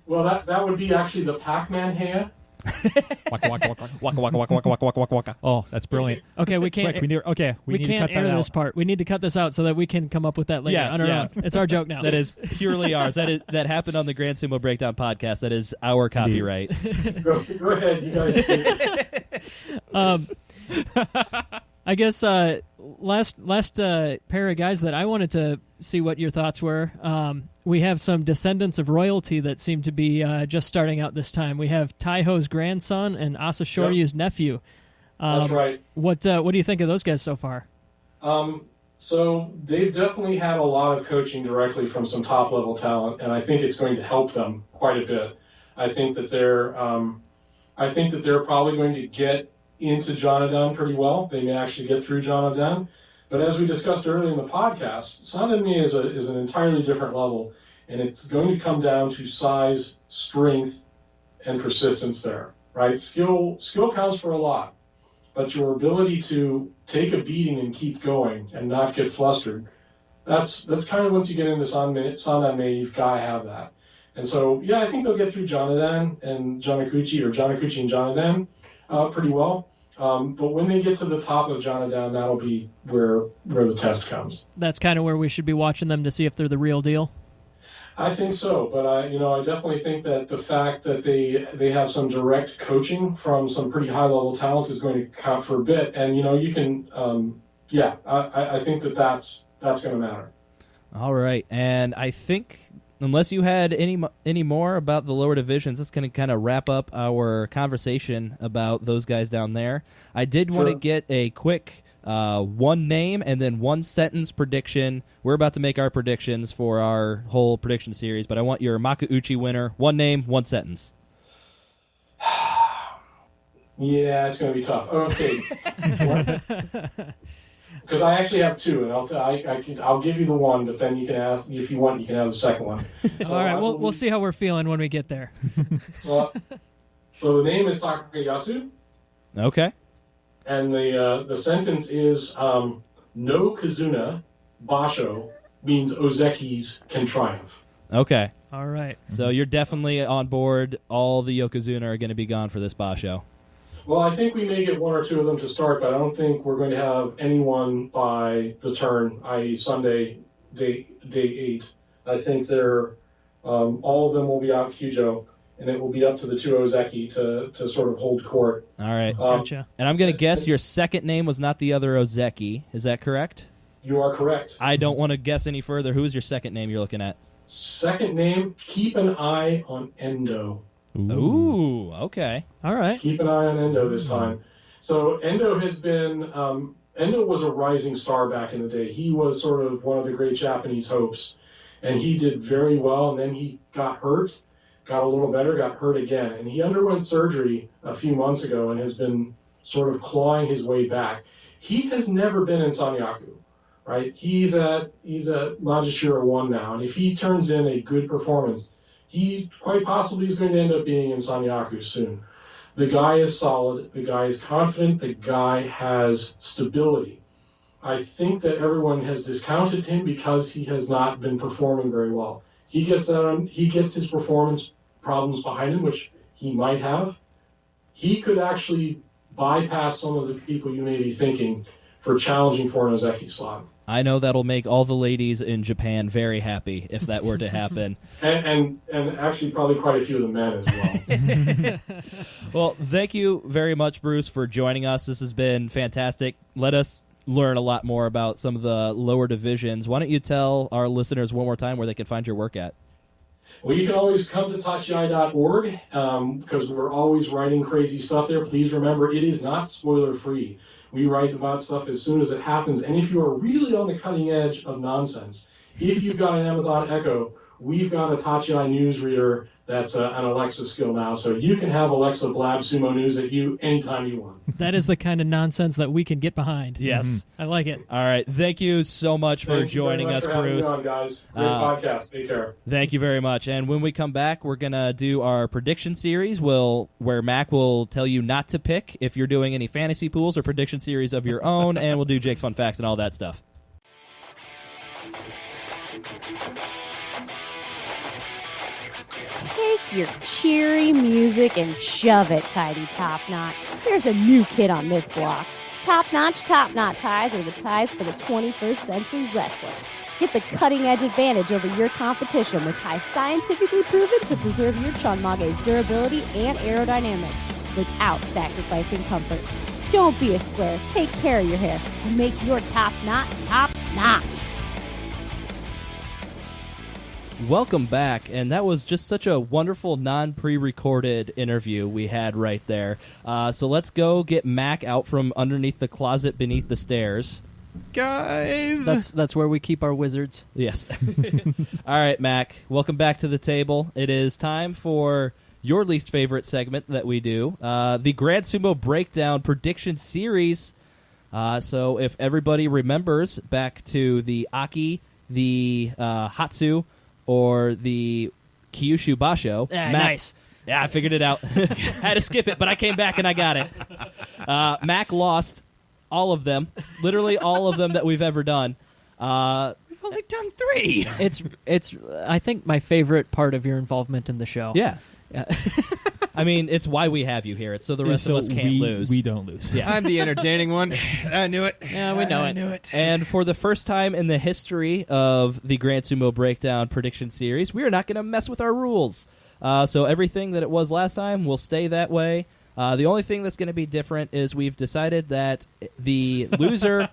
Well, that would be actually the Pac-Man hair. Waka, waka, waka, waka, waka, waka, waka, waka, waka, waka. Oh, that's brilliant. Okay, we can't. Quick, we need to can't cut that air out. this part. We need to cut this out so that we can come up with that later on our own. It's our joke now. That is purely ours. That happened on the Grand Sumo Breakdown podcast. That is our copyright. Go ahead, you guys. I guess last pair of guys that I wanted to see what your thoughts were. We have some descendants of royalty that seem to be just starting out this time. We have Taiho's grandson and Asashoryu's nephew. That's right. What do you think of those guys so far? So they've definitely had a lot of coaching directly from some top-level talent, and I think it's going to help them quite a bit. I think that they're probably going to get into Jonadan pretty well. They may actually get through Jonadan. But as we discussed earlier in the podcast, Sandanmi is an entirely different level, and it's going to come down to size, strength, and persistence there, right? Skill counts for a lot, but your ability to take a beating and keep going and not get flustered, that's kind of once you get into Sandanmi, you've got to have that. And so, yeah, I think they'll get through Jonadan and Jonakuchi, or Jonakuchi and Jonadan pretty well. But when they get to the top of Jonadan, that'll be where the test comes. That's kind of where we should be watching them to see if they're the real deal. I think so, but I definitely think that the fact that they have some direct coaching from some pretty high level talent is going to count for a bit. And you can, I think that's going to matter. All right, and I think, unless you had any more about the lower divisions, that's going to kind of wrap up our conversation about those guys down there. I did want to get a quick one name and then one sentence prediction. We're about to make our predictions for our whole prediction series, but I want your Makuuchi winner. One name, one sentence. Yeah, it's going to be tough. Okay. Because I actually have two, and I'll give you the one, but then you can ask, if you want, you can have the second one. So all right, we'll see how we're feeling when we get there. So the name is Takayasu. Okay. And the sentence is no Kazuna Basho means Ozekis can triumph. Okay. All right. So you're definitely on board. All the Yokozuna are going to be gone for this Basho. Well, I think we may get one or two of them to start, but I don't think we're going to have anyone by the turn, i.e. Sunday, day 8. I think they're all of them will be out Kyujo, and it will be up to the two Ozeki to sort of hold court. All right. Gotcha. And I'm going to guess your second name was not the other Ozeki. Is that correct? You are correct. I don't want to guess any further. Who is your second name you're looking at? Second name, keep an eye on Endo. Ooh, okay. All right. Keep an eye on Endo this time. So Endo has been, Endo was a rising star back in the day. He was sort of one of the great Japanese hopes, and he did very well, and then he got hurt, got a little better, got hurt again, and he underwent surgery a few months ago and has been sort of clawing his way back. He has never been in Sanyaku, right? He's at Majishiro 1 now, and if he turns in a good performance, he quite possibly is going to end up being in Sanyaku soon. The guy is solid. The guy is confident. The guy has stability. I think that everyone has discounted him because he has not been performing very well. He gets his performance problems behind him, which he might have. He could actually bypass some of the people you may be thinking for challenging for an Ozeki slot. I know that'll make all the ladies in Japan very happy if that were to happen. and actually probably quite a few of the men as well. Well, thank you very much, Bruce, for joining us. This has been fantastic. Let us learn a lot more about some of the lower divisions. Why don't you tell our listeners one more time where they can find your work at? Well, you can always come to tachiai.org because we're always writing crazy stuff there. Please remember, it is not spoiler-free. We write about stuff as soon as it happens. And if you are really on the cutting edge of nonsense, if you've got an Amazon Echo, we've got a Tachiai newsreader that's an Alexa skill now. So you can have Alexa blab sumo news at you anytime you want. That is the kind of nonsense that we can get behind. Yes. I like it. All right. Thank you so much for joining us, Thank you very much Bruce. for having me on, guys. Great podcast. Take care. Thank you very much. And when we come back, we're going to do our prediction series where Mac will tell you not to pick if you're doing any fantasy pools or prediction series of your own, and we'll do Jake's Fun Facts and all that stuff. Take your cheery music and shove it, Tidy Top Knot. There's a new kid on this block. Top Notch ties are the ties for the 21st century wrestler. Get the cutting-edge advantage over your competition with ties scientifically proven to preserve your chonmage's durability and aerodynamics without sacrificing comfort. Don't be a square. Take care of your hair and make your top knot top-notch. Welcome back, and that was just such a wonderful non-pre-recorded interview we had right there. So let's go get Mac out from underneath the closet beneath the stairs. Guys! That's where we keep our wizards. Yes. All right, Mac, welcome back to the table. It is time for your least favorite segment that we do, the Grand Sumo Breakdown Prediction Series. So if everybody remembers back to the Aki, the Hatsu, or the Kyushu Basho. Mac, Nice. Yeah, I figured it out. Had to skip it, but I came back and I got it. Mac lost all of them, literally all of them that we've ever done. We've only done 3. It's I think my favorite part of your involvement in the show. Yeah. I mean, it's why we have you here. It's so the rest of us can't lose. We don't lose. Yeah. I'm the entertaining one. I knew it. Yeah, we know I it. knew it. And for the first time in the history of the Grand Sumo Breakdown Prediction Series, we are not going to mess with our rules. So everything that it was last time will stay that way. The only thing that's going to be different is we've decided that the loser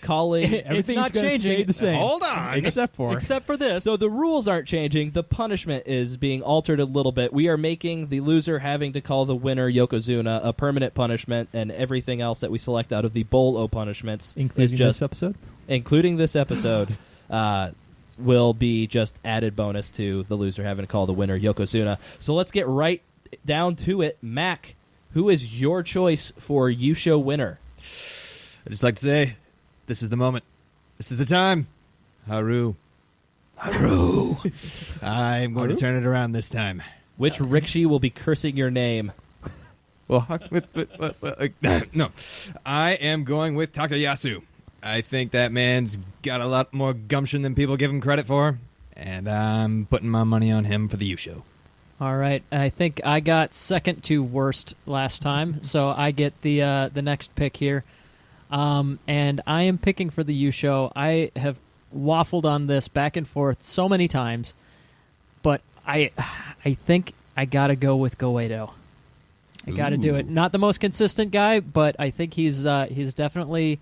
calling... It's not gonna changing. stay the same. Hold on. Except for this. So the rules aren't changing. The punishment is being altered a little bit. We are making the loser having to call the winner Yokozuna a permanent punishment, and everything else that we select out of the Bowl-O punishments including this episode. Including this episode, will be just added bonus to the loser having to call the winner Yokozuna. So let's get right down to it. Mac, who is your choice for Yusho winner? I'd just like to say, this is the moment. This is the time. Haru. I'm going to turn it around this time. Which rickshaw will be cursing your name? Well, no. I am going with Takayasu. I think that man's got a lot more gumption than people give him credit for, and I'm putting my money on him for the Yusho. All right. I think I got second to worst last time, so I get the next pick here. And I am picking for the Yusho. I have waffled on this back and forth so many times, but I think I got to go with Goedo. I got to do it. Not the most consistent guy, but I think he's definitely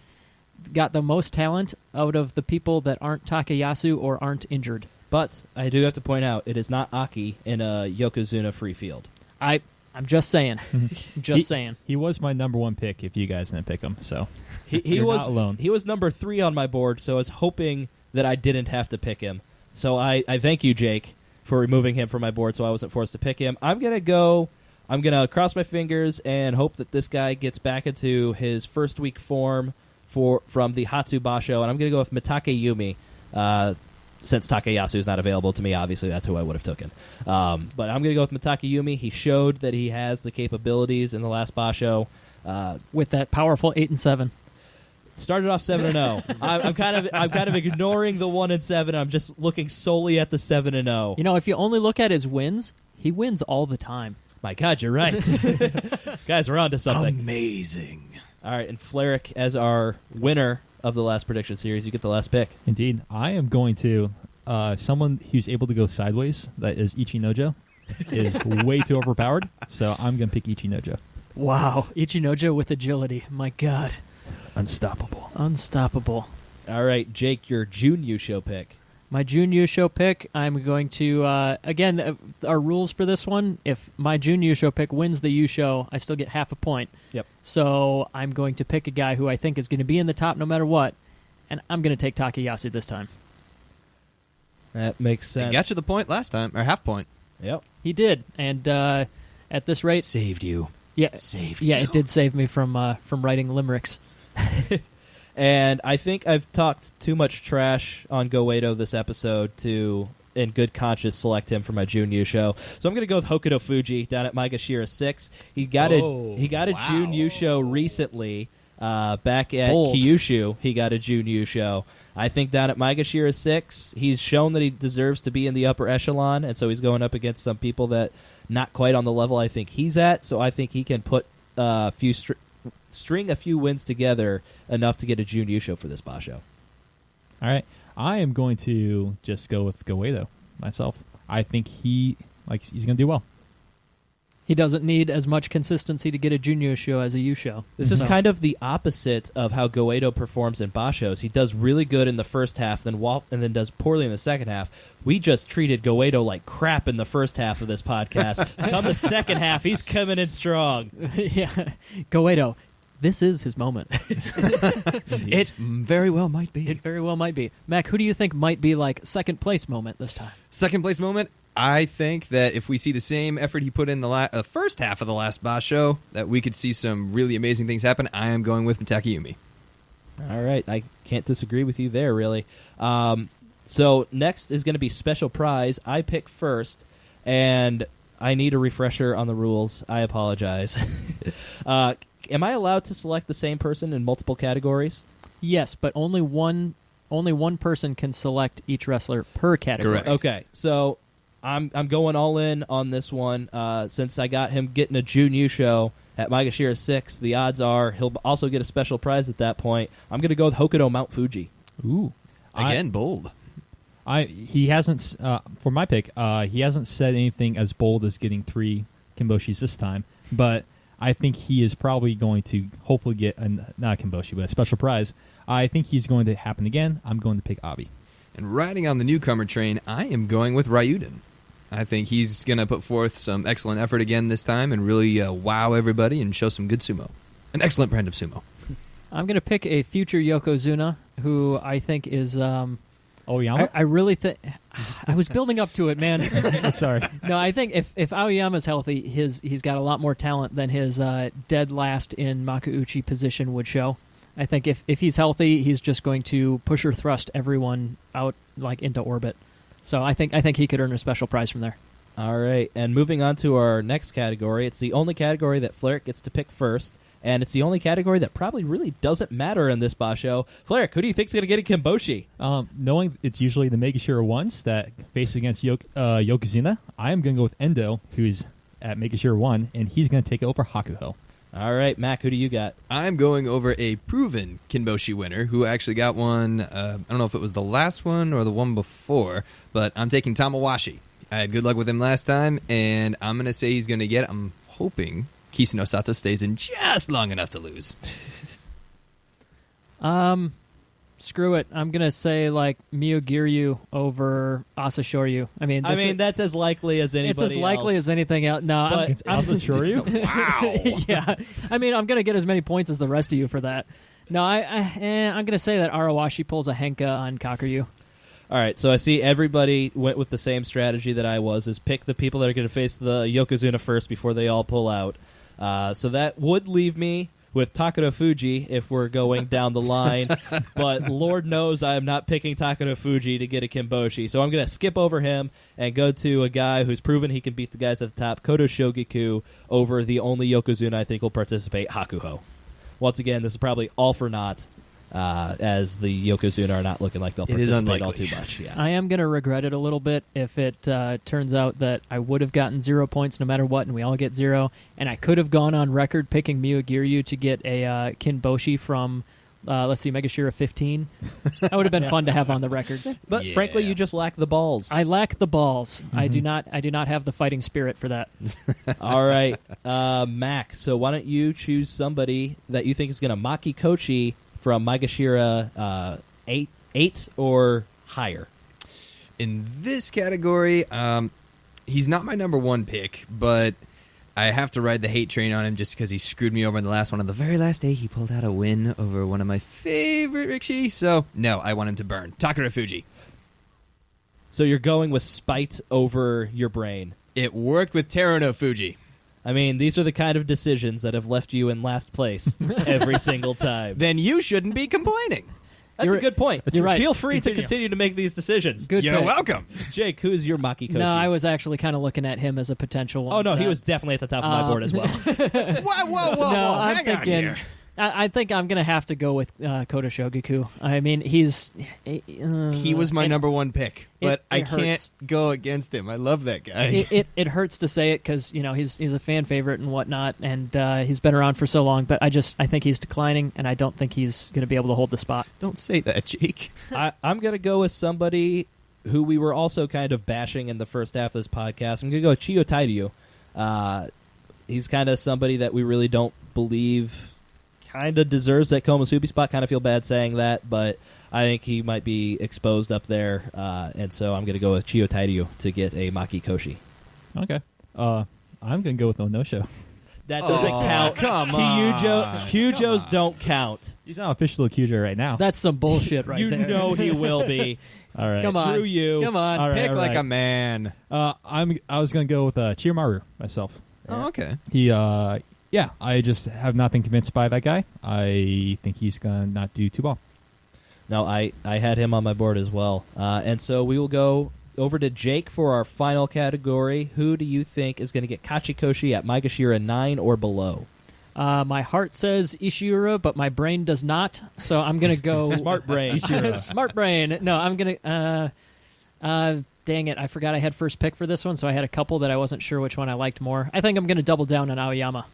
got the most talent out of the people that aren't Takayasu or aren't injured. But I do have to point out, it is not Aki in a Yokozuna free field. I'm just saying. Saying. He was my number one pick if you guys didn't pick him, so He you're was not alone. He was number 3 on my board, so I was hoping that I didn't have to pick him. So I thank you, Jake, for removing him from my board so I wasn't forced to pick him. I'm going to cross my fingers and hope that this guy gets back into his first week form from the Hatsu Basho, and I'm going to go with Mitake Yumi. Since Takayasu is not available to me, obviously that's who I would have taken. But I'm going to go with Mitake Yumi. He showed that he has the capabilities in the last Basho. With that powerful 8-7. Started off 7-0. I'm kind of ignoring the 1-7. I'm just looking solely at the 7-0. You know, if you only look at his wins, he wins all the time. My God, you're right. Guys, we're on to something. Amazing. All right, and Fleric, as our winner of the last prediction series, you get the last pick. Indeed. I am going to someone who's able to go sideways, that is Ichinojo, is way too overpowered, so I'm going to pick Ichinojo. Wow. Ichinojo with agility. My God. Unstoppable. All right, Jake, your Jun Yusho pick. My Jun Yusho pick, I'm going to, again, our rules for this one, if my Jun Yusho pick wins the Yusho, I still get half a point. Yep. So I'm going to pick a guy who I think is going to be in the top no matter what, and I'm going to take Takayasu this time. That makes sense. Got you the point last time, or half point. Yep. He did, and at this rate, Saved you. yeah, Saved yeah, you. it did save me from writing limericks. And I think I've talked too much trash on Goedo this episode to, in good conscience, select him for my Jun Yusho. So I'm going to go with Hokuto Fuji down at Maegashira 6. He got a Jun Yusho recently back at Bold. Kyushu. He got a Jun Yusho. I think down at Maegashira 6, he's shown that he deserves to be in the upper echelon, and so he's going up against some people that not quite on the level I think he's at. So I think he can put a few string a few wins together enough to get a Jun Yusho for this Basho. All right. I am going to just go with Goedo myself. I think he's going to do well. He doesn't need as much consistency to get a Jun Yusho as a Yusho. This is kind of the opposite of how Goedo performs in Bashos. He does really good in the first half, and then does poorly in the second half. We just treated Goedo like crap in the first half of this podcast. Come the second half, he's coming in strong. Yeah, Goedo. This is his moment. It very well might be. It very well might be. Mac, who do you think might be like second place moment this time? Second place moment, I think that if we see the same effort he put in the first half of the last Basho, that we could see some really amazing things happen. I am going with Takayumi. All right, I can't disagree with you there, really. So next is going to be special prize. I pick first, and I need a refresher on the rules. I apologize. Am I allowed to select the same person in multiple categories? Yes, but only one person can select each wrestler per category. Correct. Okay, so I'm going all in on this one. Since I got him getting a Jun Yusho at Maegashira 6, the odds are he'll also get a special prize at that point. I'm going to go with Hokuto Mount Fuji. Ooh. Again, bold. He hasn't, for my pick, he hasn't said anything as bold as getting 3 Kimboshis this time, but I think he is probably going to hopefully get, not a Kimboshi, but a special prize. I think he's going to happen again. I'm going to pick Abi. And riding on the newcomer train, I am going with Ryuden. I think he's going to put forth some excellent effort again this time and really wow everybody and show some good sumo. An excellent brand of sumo. I'm going to pick a future Yokozuna who I think is... Aoyama? I really think... I was building up to it, man. I'm sorry. No, I think if Aoyama's healthy, he's got a lot more talent than his dead last in Makuuchi position would show. I think if he's healthy, he's just going to push or thrust everyone out like into orbit. So I think he could earn a special prize from there. All right, and moving on to our next category. It's the only category that Flair gets to pick first, and it's the only category that probably really doesn't matter in this Basho. Flair, who do you think's going to get a Kimboshi? Knowing it's usually the Megashira ones that face against Yokozuna, I am going to go with Endo, who's at Megashira 1, and he's going to take over Hakuho. All right, Mac, who do you got? I'm going over a proven Kinboshi winner who actually got one, I don't know if it was the last one or the one before, but I'm taking Tamawashi. I had good luck with him last time, and I'm going to say he's going to get it. I'm hoping Kisano Sato stays in just long enough to lose. Screw it. I'm going to say, like, Miyogiryu over Asashoryu. I mean, that's as likely as anybody It's as likely else. as anything else. No, But It's Asashoryu? Wow. Yeah. I mean, I'm going to get as many points as the rest of you for that. No, I'm going to say that Arawashi pulls a Henka on Kakuryu. All right, so I see everybody went with the same strategy that I was, is pick the people that are going to face the Yokozuna first before they all pull out. So that would leave me with Hokuto Fuji if we're going down the line, but Lord knows I am not picking Hokuto Fuji to get a Kimboshi, so I'm going to skip over him and go to a guy who's proven he can beat the guys at the top, Koto Shogiku, over the only Yokozuna I think will participate, Hakuho. Once again, this is probably all for naught, as the Yokozuna are not looking like they'll participate all too much. Yeah. I am going to regret it a little bit if it turns out that I would have gotten 0 points no matter what, and we all get 0, and I could have gone on record picking Miyogiryu to get a Kinboshi from, let's see, Megashira 15. That would have been fun to have on the record. But frankly, you just lack the balls. I lack the balls. Mm-hmm. I do not have the fighting spirit for that. All right, Mac, so why don't you choose somebody that you think is going to Maki Kochi from Maegashira 8 or higher? In this category, he's not my number one pick, but I have to ride the hate train on him just because he screwed me over in the last one. On the very last day, he pulled out a win over one of my favorite Rikishi. So, no, I want him to burn. Takara Fuji. So you're going with spite over your brain. It worked with Teruno Fuji. I mean, these are the kind of decisions that have left you in last place every single time. Then you shouldn't be complaining. That's a good point. You're right. Feel free to continue to make these decisions. Good You're pick. welcome. Jake, who is your Maki Koshi? No, I was actually kind of looking at him as a potential one. Oh, no, for he that. was definitely at the top of my board as well. Whoa, No, I'm hang on thinking. here. I think I'm gonna have to go with Kota Shogaku. I mean, he's He was my number one pick, but I can't hurts. go against him. I love that guy. It hurts to say it because he's a fan favorite and whatnot, and he's been around for so long. But I think he's declining, and I don't think he's going to be able to hold the spot. Don't say that, Jake. I'm going to go with somebody who we were also kind of bashing in the first half of this podcast. I'm going to go with Chiyo Tairyu. He's kind of somebody that we really don't believe kind of deserves that Komusubi spot. Kind of feel bad saying that, but I think he might be exposed up there, and so I'm going to go with Chiyo Tairyu to get a Maki Koshi. Okay. I'm going to go with Onosho. That doesn't count. come on. Kyujos don't count. He's not official Kyujo right now. That's some bullshit right You there. know he will be. All right. Come on, Screw you. Come on. All right, Pick all like right. a man. I was going to go with Chiyomaru myself. Oh, okay. He, I just have not been convinced by that guy. I think he's going to not do too well. No, I had him on my board as well. And so we will go over to Jake for our final category. Who do you think is going to get Kachikoshi at Maegashira 9 or below? My heart says Ishiura, but my brain does not. So I'm gonna go Smart brain. Smart brain. No, I'm gonna. Dang it! I forgot I had first pick for this one, so I had a couple that I wasn't sure which one I liked more. I think I'm gonna double down on Aoyama.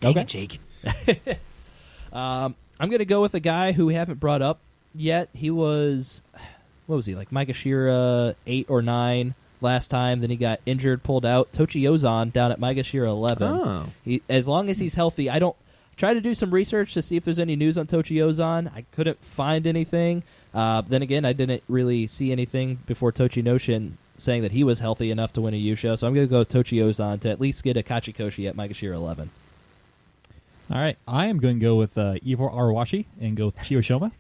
Okay. Jake. I'm going to go with a guy who we haven't brought up yet. He was, what was he, like Maegashira 8 or 9 last time. Then he got injured, pulled out. Tochi Ozan down at Maegashira 11. Oh. As long as he's healthy, I try to do some research to see if there's any news on Tochi Ozan. I couldn't find anything. Then again, I didn't really see anything before Tochi Noshin saying that he was healthy enough to win a Yusho. So I'm going to go with Tochi Ozan to at least get a Kachikoshi at Maegashira 11. All right. I am going to go with Ivo Arawashi and go with Chiyoshima.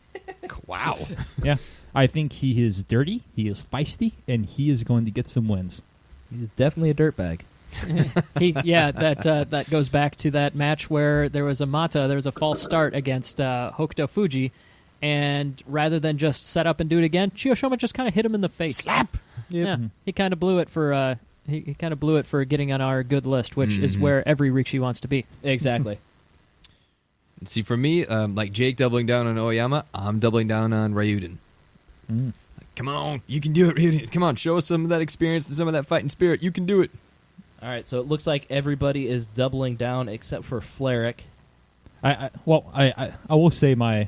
Wow. Yeah. I think he is dirty, he is feisty, and he is going to get some wins. He's definitely a dirtbag. That goes back to that match where there was a false start against Hokuto Fuji, and rather than just set up and do it again, Chiyoshima just kind of hit him in the face. Slap. Yeah, he kind of blew it for he kind of blew it for getting on our good list, which is where every Rikishi wants to be. Exactly. See, for me, like Jake doubling down on Oyama, I'm doubling down on Ryuden. Like, come on, you can do it, Ryuden. Come on, show us some of that experience and some of that fighting spirit. You can do it. All right, so it looks like everybody is doubling down except for Fleric. I will say my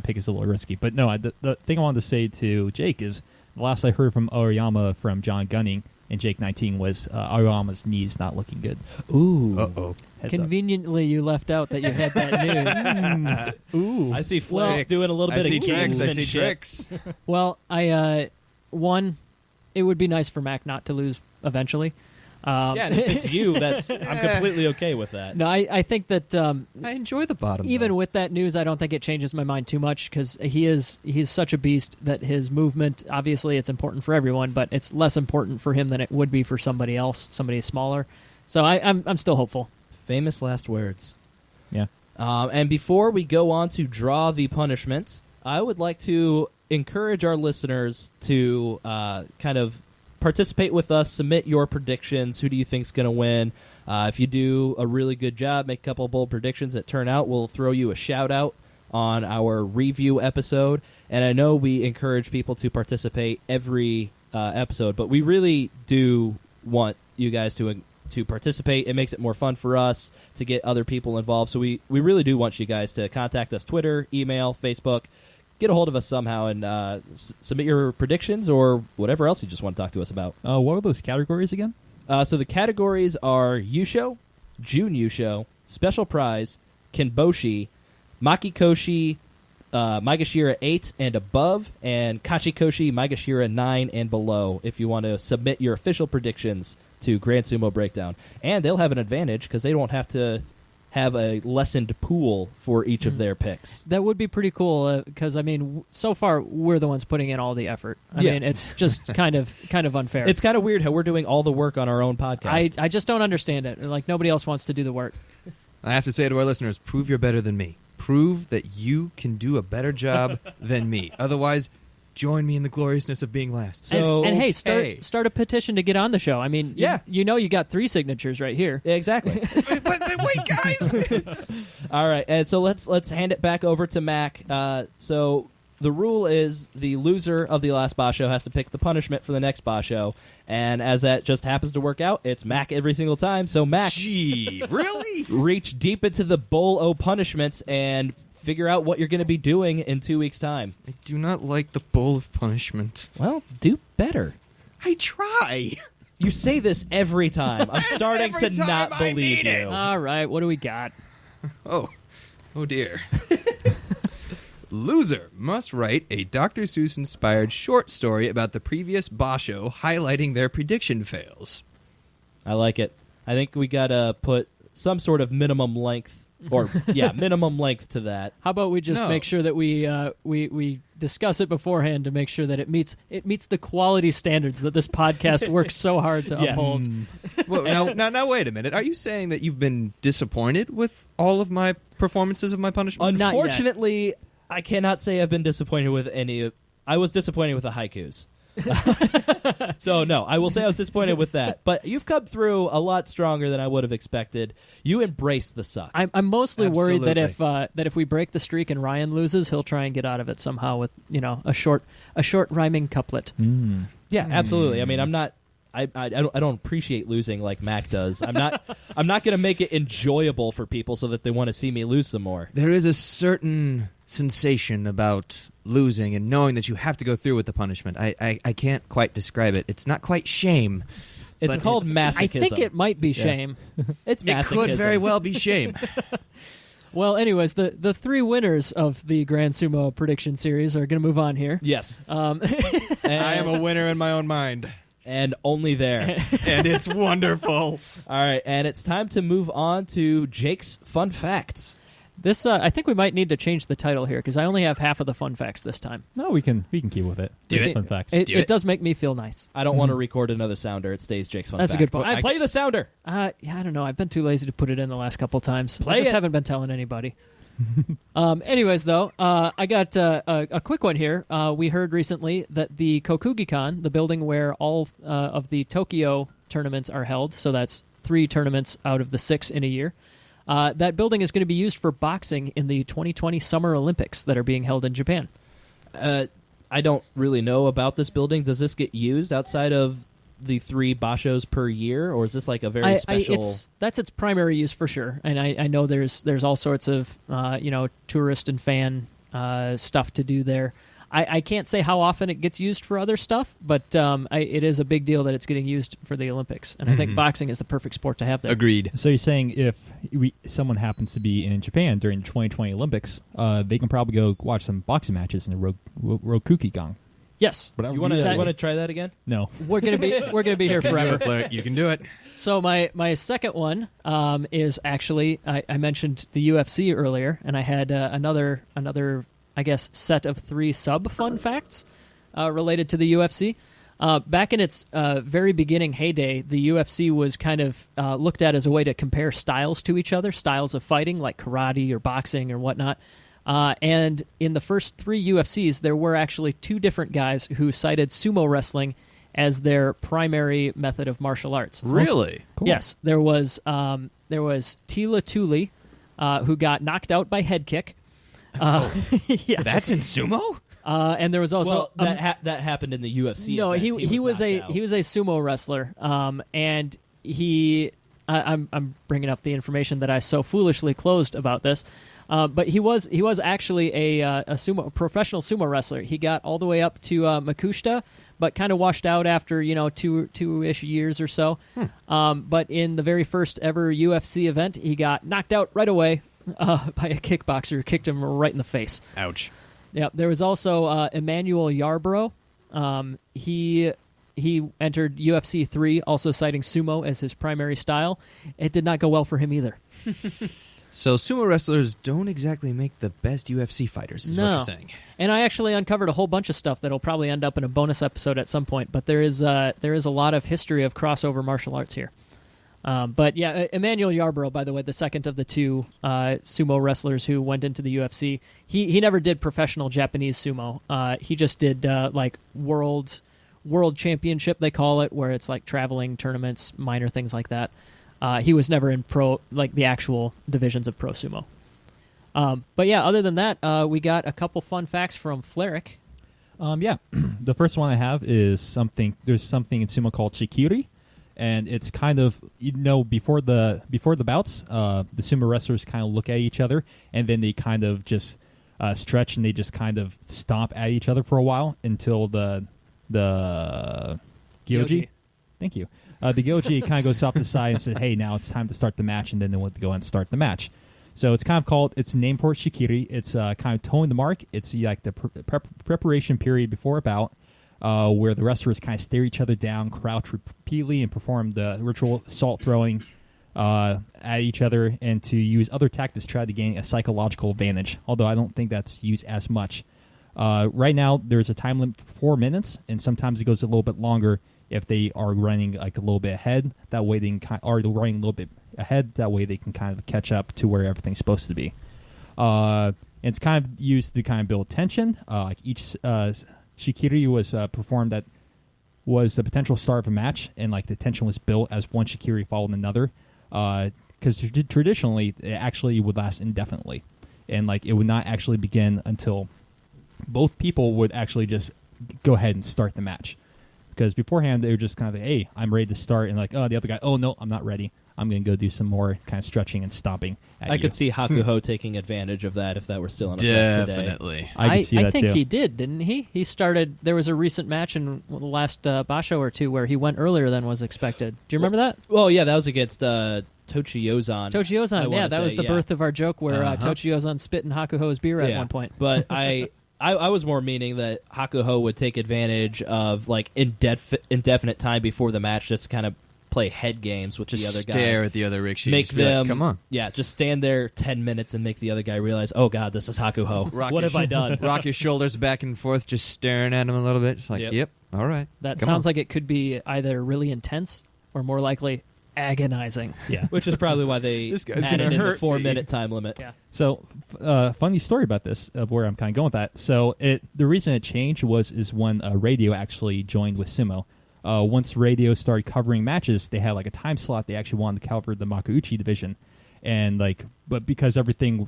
pick is a little risky, but no, the thing I wanted to say to Jake is the last I heard from Aoyama from John Gunning and Jake 19 was Aoyama's knees not looking good. Ooh. Uh-oh. Heads up. Conveniently, you left out that you had that news. Ooh. I see Fleric's doing a little bit I see of tricks. I see gamesmanship. tricks. Well, it would be nice for Mac not to lose eventually. Yeah, and if it's you, I'm completely okay with that. No, I think that I enjoy the bottom. even though. with that news, I don't think it changes my mind too much because he's such a beast that his movement, obviously, it's important for everyone, but it's less important for him than it would be for somebody else, somebody smaller. So I'm still hopeful. Famous last words. Yeah. And before we go on to draw the punishment, I would like to encourage our listeners to kind of participate with us, submit your predictions. Who do you think's going to win? If you do a really good job, make a couple of bold predictions that turn out, we'll throw you a shout-out on our review episode. And I know we encourage people to participate every episode, but we really do want you guys to participate. It makes it more fun for us to get other people involved. So we really do want you guys to contact us, Twitter, email, Facebook. Get a hold of us somehow and submit your predictions or whatever else you just want to talk to us about. What are those categories again? So the categories are Yusho, Jun Yusho, Special Prize, Kenboshi, Makikoshi, Maegashira 8 and above, and Kachikoshi, Maegashira 9 and below if you want to submit your official predictions to Grand Sumo Breakdown. And they'll have an advantage because they don't have to have a lessened pool for each of their picks. That would be pretty cool because I mean, so far we're the ones putting in all the effort. I mean, it's just kind of unfair. It's kind of weird how we're doing all the work on our own podcast. I just don't understand it. Like nobody else wants to do the work. I have to say to our listeners, prove you're better than me. Prove that you can do a better job than me. Otherwise, join me in the gloriousness of being last. So, and hey, start a petition to get on the show. I mean, you got 3 signatures right here. Yeah, exactly. but wait, guys. All right, and so let's hand it back over to Mac. So the rule is the loser of the last Basho has to pick the punishment for the next Basho, and as that just happens to work out, it's Mac every single time. So Mac, Gee, really? reach deep into the bowl o' punishments and figure out what you're going to be doing in 2 weeks' time. I do not like the bowl of punishment. Well, do better. I try. You say this every time. I'm starting Every to time not I believe need you. it. All right, what do we got? Oh dear. Loser must write a Dr. Seuss-inspired short story about the previous Basho, highlighting their prediction fails. I like it. I think we got to put some sort of minimum length, minimum length to that. How about we just No. make sure that we discuss it beforehand to make sure that it meets the quality standards that this podcast works so hard to Yes. uphold. Well, now, wait a minute. Are you saying that you've been disappointed with all of my performances of my punishment? Not yet. Unfortunately, I cannot say I've been disappointed with any. I was disappointed with the haikus. So, no, I will say I was disappointed with that. But you've come through a lot stronger than I would have expected. You embrace the suck. I'm mostly worried that Absolutely. if we break the streak and Ryan loses, he'll try and get out of it somehow with a short rhyming couplet. Yeah, absolutely. I mean, I'm not. I don't appreciate losing like Mac does. I'm not going to make it enjoyable for people so that they want to see me lose some more. There is a certain sensation about losing and knowing that you have to go through with the punishment. I can't quite describe it. It's not quite shame. It's But called it's- masochism. I think it might be shame. It's It masochism. could very well be shame. Well, anyways, the 3 winners of the Grand Sumo prediction series are going to move on here. Yes. Um, I am a winner in my own mind. And only there. And it's wonderful. All right, and it's time to move on to Jake's fun facts. This I think we might need to change the title here because I only have half of the fun facts this time. No, we can keep with it. Do It's it. Fun facts. It does make me feel nice. I don't want to record another sounder. It stays Jake's fun That's a facts. good point. I play the sounder. Yeah, I don't know. I've been too lazy to put it in the last couple times. Play I just it. haven't been telling anybody. Anyways, though, I got a quick one here. We heard recently that the Kokugi-kan, the building where all of the Tokyo tournaments are held, so that's 3 tournaments out of the 6 in a year, that building is going to be used for boxing in the 2020 Summer Olympics that are being held in Japan. I don't really know about this building. Does this get used outside of the 3 Bashos per year, or is this like a very special? That's its primary use for sure, and I know there's all sorts of tourist and fan stuff to do there. I can't say how often it gets used for other stuff, but it is a big deal that it's getting used for the Olympics, and I think boxing is the perfect sport to have there. Agreed. So you're saying if someone happens to be in Japan during the 2020 Olympics, they can probably go watch some boxing matches in the Rokuki-gang. Yes, But You want to try that again? No. we're gonna be here forever. You can do it. So my second one is actually I mentioned the UFC earlier, and I had another I guess set of 3 sub fun facts related to the UFC. Back in its very beginning heyday, the UFC was kind of looked at as a way to compare styles to each other, styles of fighting like karate or boxing or whatnot. And in the first 3 UFCs, there were actually 2 different guys who cited sumo wrestling as their primary method of martial arts. Really? Cool. Yes, there was Tila Tuli, who got knocked out by head kick. Yeah, That's in sumo? and there was also Well, that happened in the UFC. no, event. he was knocked out. he was a sumo wrestler, and I'm bringing up the information that I so foolishly closed about this. But he was actually a professional sumo wrestler. He got all the way up to Makushita, but kind of washed out after 2-ish years or so. But in the very first ever UFC event, he got knocked out right away by a kickboxer who kicked him right in the face. Ouch. Yeah, there was also Emmanuel Yarbrough. He entered UFC 3, also citing sumo as his primary style. It did not go well for him either. So sumo wrestlers don't exactly make the best UFC fighters, is what No. you're saying. And I actually uncovered a whole bunch of stuff that'll probably end up in a bonus episode at some point. But there is a lot of history of crossover martial arts here. But yeah, Emmanuel Yarborough, by the way, the second of the two sumo wrestlers who went into the UFC, he never did professional Japanese sumo. He just did like world championship, they call it, where it's like traveling tournaments, minor things like that. He was never in the actual divisions of pro sumo. But yeah, other than that, we got a couple fun facts from Fleric. Yeah, the first one I have is there's something in sumo called shikiri, and it's kind of, before the bouts, the sumo wrestlers kind of look at each other, and then they kind of just stretch, and they just kind of stomp at each other for a while until the gyoji. Thank you. The gyoji kind of goes off the side and says, hey, now it's time to start the match, and then they want to go and start the match. So it's kind of it's named for shikiri. It's kind of towing the mark. It's like the preparation period before a bout, where the wrestlers kind of stare each other down, crouch repeatedly, and perform the ritual salt throwing at each other, and to use other tactics to try to gain a psychological advantage, although I don't think that's used as much. Right now, there's a time limit for 4 minutes, and sometimes it goes a little bit longer if they are running like a little bit ahead. That way they can they're running a little bit ahead. That way they can kind of catch up to where everything's supposed to be. And it's kind of used to kind of build tension. Like each shikiri was performed that was the potential start of a match, and like the tension was built as one shikiri followed another. Because traditionally it actually would last indefinitely, and like it would not actually begin until both people would actually just go ahead and start the match. Because beforehand, they were just kind of like, hey, I'm ready to start. And like, oh, the other guy, oh, no, I'm not ready. I'm going to go do some more kind of stretching and stomping at I you. could see Hakuho taking advantage of that if that were still in effect today. Definitely. I could see that think too. he did, didn't he? He started, there was a recent match in the last Basho or two where he went earlier than was expected. Do you remember that? Well, yeah, that was against Tochi Yozan. Tochi Yozan, yeah, that was the birth of our joke where Tochi Yozan spit in Hakuho's beer at one point. But I was more meaning that Hakuho would take advantage of like indefinite time before the match, just to kind of play head games with the other guy. Stare at the other rickshaw. Make them, come on. Yeah, just stand there 10 minutes and make the other guy realize, oh god, this is Hakuho. What have I done? Rock your shoulders back and forth, just staring at him a little bit. Just like, yep all right. That sounds like it could be either really intense or more likely agonizing. Yeah. Which is probably why they This guy's added gonna in the hurt 4-minute time limit. Yeah. So, funny story about this, of where I'm kind of going with that. So, the reason it changed is when radio actually joined with sumo. Once radio started covering matches, they had like a time slot. They actually wanted to cover the Makuuchi division, and but because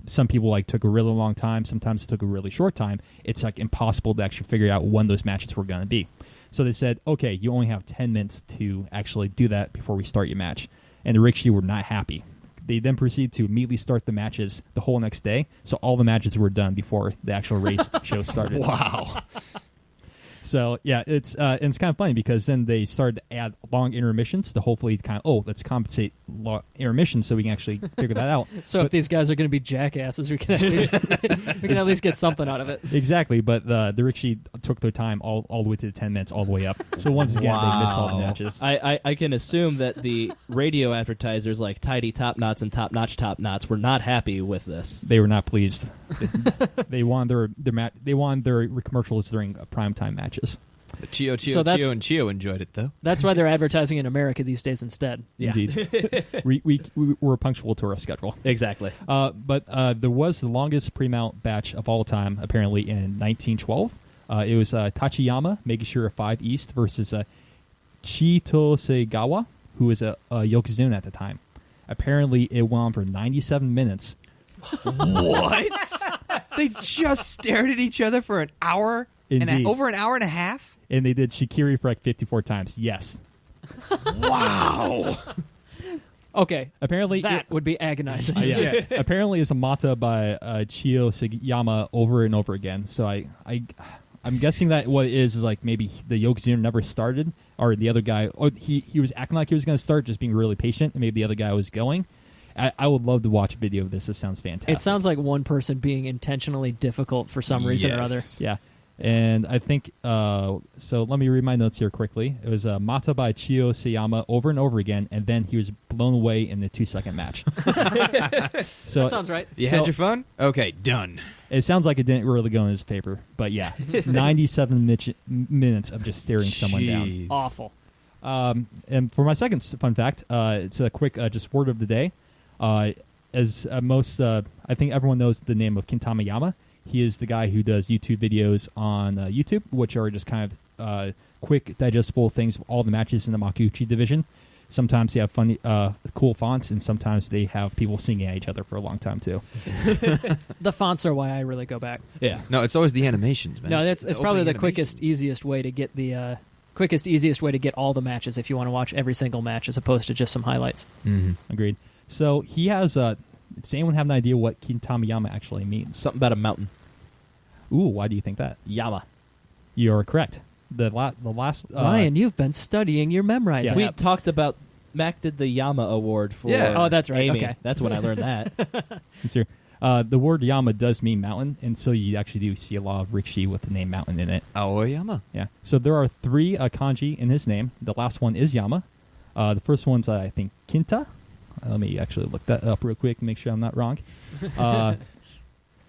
some people like took a really long time, sometimes it took a really short time. It's like impossible to actually figure out when those matches were going to be. So they said, okay, you only have 10 minutes to actually do that before we start your match. And the Rikishi were not happy. They then proceeded to immediately start the matches the whole next day. So all the matches were done before the actual race show started. Wow. So, yeah, it's kind of funny because then they started to add long intermissions to hopefully let's compensate intermissions so we can actually figure that out. So if these guys are going to be jackasses, we can at least get something out of it. Exactly, but the Rikishi took their time all the way to the 10 minutes, all the way up. So once again, they missed all the matches. I can assume that the radio advertisers like Tidy Top Knots and Top Notch Top Knots were not happy with this. They were not pleased. They wanted their commercials during primetime matches. Chio and Chio enjoyed it, though. That's why they're advertising in America these days instead. Yeah. Indeed. we were punctual to our schedule. Exactly. But there was the longest pre-mount batch of all time, apparently, in 1912. It was Tachiyama, making sure 5 East, versus Chitosegawa, who was a Yokozuna at the time. Apparently, it went on for 97 minutes. What? They just stared at each other for an hour? Indeed. Over an hour and a half? And they did Shikiri for like 54 times. Yes. Wow. Okay. Apparently, that would be agonizing. Yeah. Apparently, it's a mata by Chio Sugiyama over and over again. So I'm guessing that what it is like maybe the Yokozuna never started, or the other guy, or he was acting like he was going to start, just being really patient, and maybe the other guy was going. I would love to watch a video of this. This sounds fantastic. It sounds like one person being intentionally difficult for some reason or other. Yeah. And I think, so let me read my notes here quickly. It was Mata by Chiyo Sayama over and over again, and then he was blown away in the 2-second match. So That sounds right. You had your fun? Okay, done. It sounds like it didn't really go in his paper, but yeah, 97 minutes of just staring someone down. Jeez. Awful. And for my second fun fact, it's a quick just word of the day. As most, I think everyone knows the name of Kintama Yama. He is the guy who does YouTube videos on YouTube, which are just kind of quick, digestible things of all the matches in the Makuuchi division. Sometimes they have funny, cool fonts, and sometimes they have people singing at each other for a long time, too. The fonts are why I really go back. Yeah. No, it's always the animations, man. No, it's probably opening the animation. quickest, easiest way to get the easiest way to get all the matches if you want to watch every single match as opposed to just some highlights. Mm-hmm. Agreed. So he has, does anyone have an idea what Kintama Yama actually means? Something about a mountain. Ooh, why do you think that? Yama. You're correct. The last... Ryan, you've been studying your memorizing. Yeah. We talked about... Mac did the Yama Award for Yeah. Oh, that's right. Amy. Okay. That's when I learned that. It's here. The word Yama does mean mountain, and so you actually do see a lot of rikishi with the name mountain in it. Aoyama. Yeah. So there are 3 kanji in his name. The last one is Yama. The first one's, I think, Kinta. Let me actually look that up real quick and make sure I'm not wrong. Let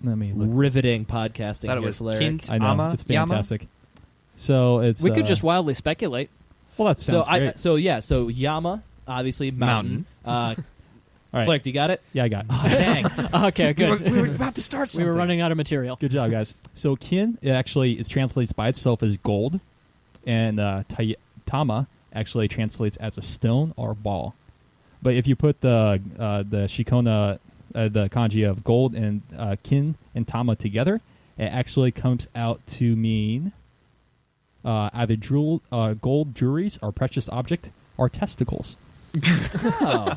me look. Riveting podcasting. Thought it here, was Larry. Kint. I know. Ama? It's fantastic. So it's... We could just wildly speculate. Well, that So sounds great. so Yama, obviously mountain. All right. Flick, you got it? Yeah, I got it. Oh, dang. Okay, good. We were about to start We something. were running out of material. Good job, guys. So kin, it translates by itself as gold, and tama actually translates as a stone or ball. But if you put the shikona, the kanji of gold and kin and tama together, it actually comes out to mean either gold jewelries or precious object or testicles. Oh.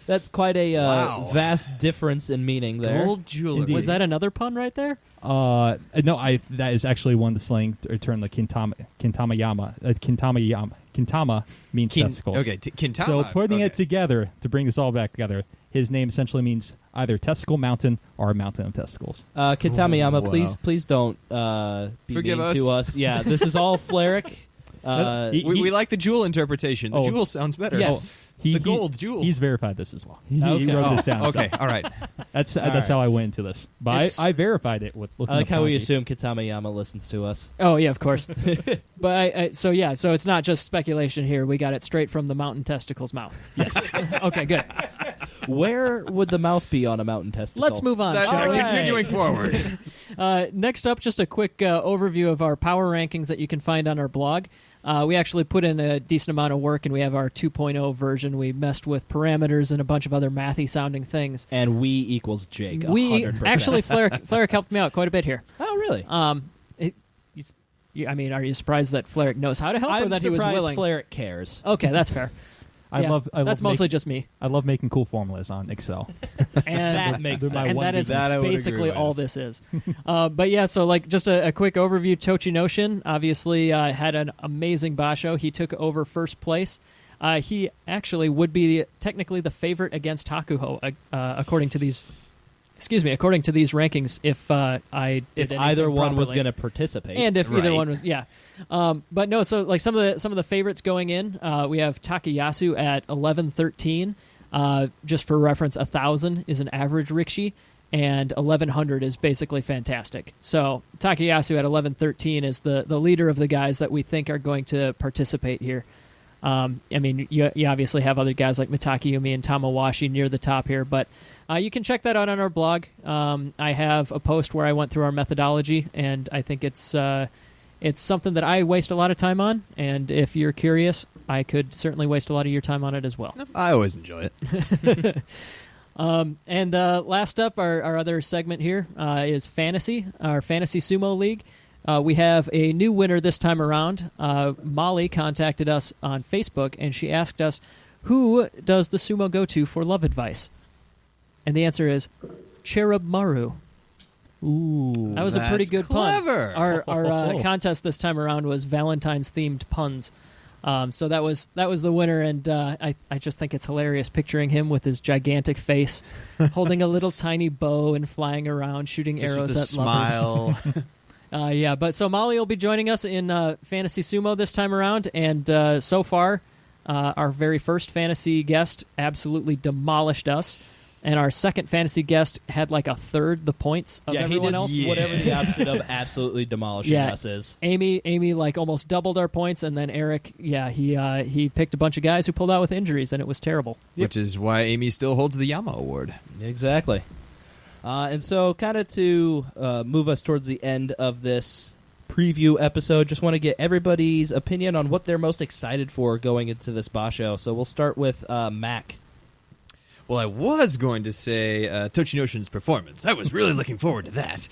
That's quite a Wow. vast difference in meaning there. Gold jewelry. Indeed. Was that another pun right there? No, that is actually one of the slang term, the kintama yama. Kintama means testicles. Okay, Kintama. So putting okay. it together to bring this all back together, his name essentially means either testicle mountain or a mountain of testicles. Kitamayama, Wow. please don't be Forgive mean us. to us. Yeah, this is all Fleric. We like the jewel interpretation. The Oh. jewel sounds better. Yes. The gold jewel. He's verified this as well. He Okay. wrote this down. Okay, So all right. that's right. how I went into this. But It's- I verified it with looking I like up how we kanji. assume Kitamayama listens to us. Oh yeah, of course. But so it's not just speculation here. We got it straight from the mountain testicle's mouth. Yes. Okay, good. Where would the mouth be on a mountain testicle? Let's move on. That's shall we? continuing forward. Next up, just a quick overview of our power rankings that you can find on our blog. We actually put in a decent amount of work, and we have our 2.0 version. We messed with parameters and a bunch of other mathy-sounding things. And we equals Jake. We 100%. actually, Fleric helped me out quite a bit here. Oh, really? I mean, are you surprised that Fleric knows how to help, or I'm that he was surprised willing? Fleric cares. Okay, that's fair. I Yeah, love that's mostly just me, I love making cool formulas on Excel. and That makes They're my sense. and one that is That I would basically agree all with. this is. But yeah, so like just a quick overview. Tochinoshin obviously had an amazing basho. He took over first place. He actually would be technically the favorite against Hakuho, according to these. Excuse me, according to these rankings, if I did If either anything one was properly. going to participate. And if either Right. one was, yeah. But no, so like some of the favorites going in, we have Takayasu at 1113. Just for reference, 1,000 is an average rikishi, and 1,100 is basically fantastic. So Takayasu at 1113 is the leader of the guys that we think are going to participate here. I mean, you obviously have other guys like Mitakiyumi and Tamawashi near the top here, but you can check that out on our blog. I have a post where I went through our methodology, and I think it's something that I waste a lot of time on, and if you're curious, I could certainly waste a lot of your time on it as well. I always enjoy it. And last up, our other segment here is Fantasy, our Fantasy Sumo League. We have a new winner this time around. Molly contacted us on Facebook, and she asked us, who does the sumo go to for love advice? And the answer is Cherub Maru. Ooh. That was a pretty That's good clever. pun. Our contest this time around was Valentine's-themed puns. So that was the winner, and I just think it's hilarious picturing him with his gigantic face, holding a little tiny bow and flying around, shooting Just arrows with a at lovers. smile. Yeah, but so Molly will be joining us in Fantasy Sumo this time around, and so far, our very first fantasy guest absolutely demolished us. And our second fantasy guest had like a third the points of everyone else. Whatever the opposite of absolutely demolishing us is. Amy like almost doubled our points, and then Eric, he picked a bunch of guys who pulled out with injuries, and it was terrible. Which is why Amy still holds the Yama Award. Exactly. And so kind of to move us towards the end of this preview episode, just want to get everybody's opinion on what they're most excited for going into this Basho. So we'll start with Mac. Well, I was going to say Tochinoshin's performance. I was really looking forward to that.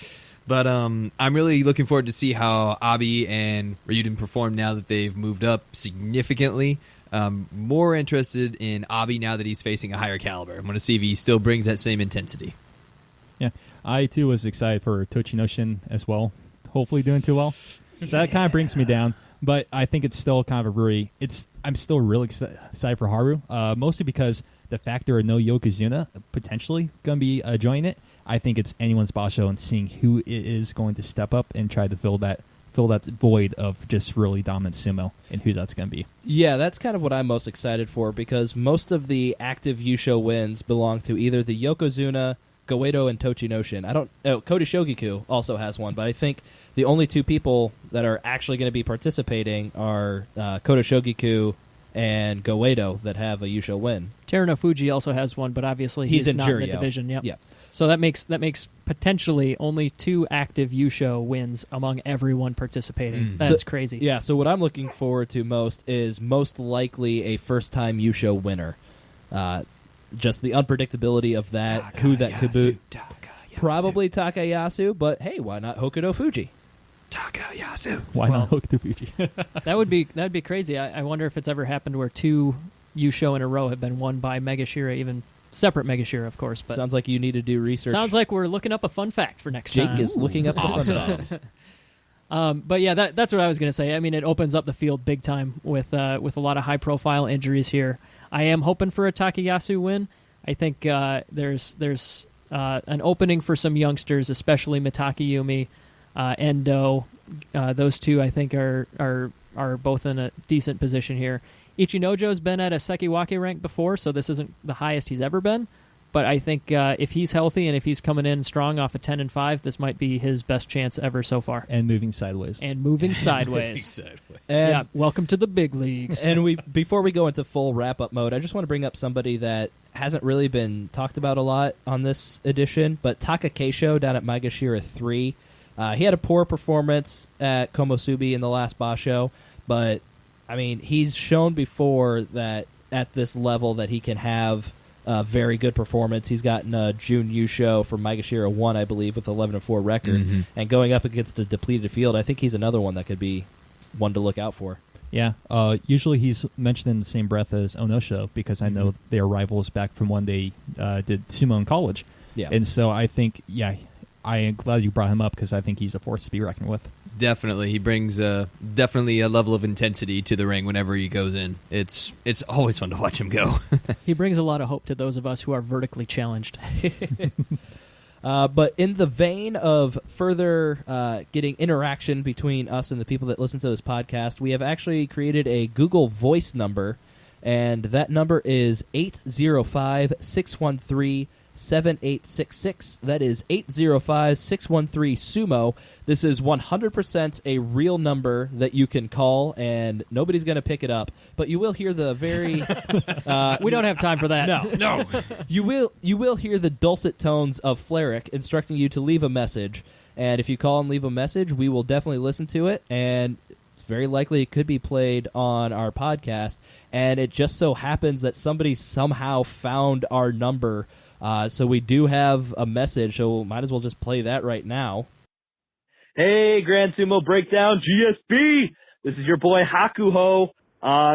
But I'm really looking forward to see how Abi and Ryuden perform now that they've moved up significantly. More interested in Abi now that he's facing a higher caliber. I'm going to see if he still brings that same intensity. Yeah, I too was excited for Tochinoshin as well. Hopefully doing too well. So that kind of brings me down. But I think it's still kind of I'm still really excited for Haru, mostly because the fact there are no Yokozuna potentially going to be joining it. I think it's anyone's Basho and seeing who it is going to step up and try to fill that void of just really dominant sumo and who that's going to be. Yeah, that's kind of what I'm most excited for because most of the active Yusho wins belong to either the Yokozuna, Goeido, and Tochinoshin. Kota Shogiku also has one, but I think the only two people that are actually going to be participating are Kota Shogiku and Goeido that have a Yusho win. Teruno Fuji also has one, but obviously he's in not Juryo. in the division. Yep. Yeah. So that makes potentially only 2 active Yusho wins among everyone participating. That's crazy. Yeah, so what I'm looking forward to most is most likely a first-time Yusho winner. Just the unpredictability of that, who that could be. Probably Takayasu, but hey, why not Hokuto Fuji? Takayasu. Why not Hokuto Fuji? That would be crazy. I wonder if it's ever happened where 2 Yusho in a row have been won by Megashira, even separate Megashira, of course. But sounds like you need to do research. Sounds like we're looking up a fun fact for next time. Jake is looking up the fun fact. But yeah, that's what I was going to say. I mean, it opens up the field big time with a lot of high-profile injuries here. I am hoping for a Takayasu win. I think there's an opening for some youngsters, especially Mitaki Yumi, Endo. Those two, I think, are both in a decent position here. Ichinojo's been at a Sekiwake rank before, so this isn't the highest he's ever been. But I think if he's healthy and if he's coming in strong off a 10-5, this might be his best chance ever so far. And moving sideways. Yeah, welcome to the big leagues. And before we go into full wrap-up mode, I just want to bring up somebody that hasn't really been talked about a lot on this edition, but Taka Keisho down at Maegashira 3. He had a poor performance at Komosubi in the last Basho, but, I mean, he's shown before that at this level that he can have a very good performance. He's gotten a June Yusho from Maegashira 1, I believe, with 11-4 record. And going up against a depleted field, I think he's another one that could be one to look out for. Yeah, usually he's mentioned in the same breath as Onosho because I know they are rivals back from when they did sumo in college. Yeah. And so I think, I am glad you brought him up because I think he's a force to be reckoned with. Definitely. He brings definitely a level of intensity to the ring whenever he goes in. It's always fun to watch him go. He brings a lot of hope to those of us who are vertically challenged. But in the vein of further getting interaction between us and the people that listen to this podcast, we have actually created a Google Voice number, and that number is 805-613-7866. That is 805-613-SUMO. This is 100% a real number that you can call, and nobody's going to pick it up. But you will hear the very... we don't have time for that. No. You will hear the dulcet tones of Fleric instructing you to leave a message. And if you call and leave a message, we will definitely listen to it, and it's very likely it could be played on our podcast. And it just so happens that somebody somehow found our number. So we do have a message, so might as well just play that right now. Hey, Grand Sumo Breakdown, GSB! This is your boy Hakuho.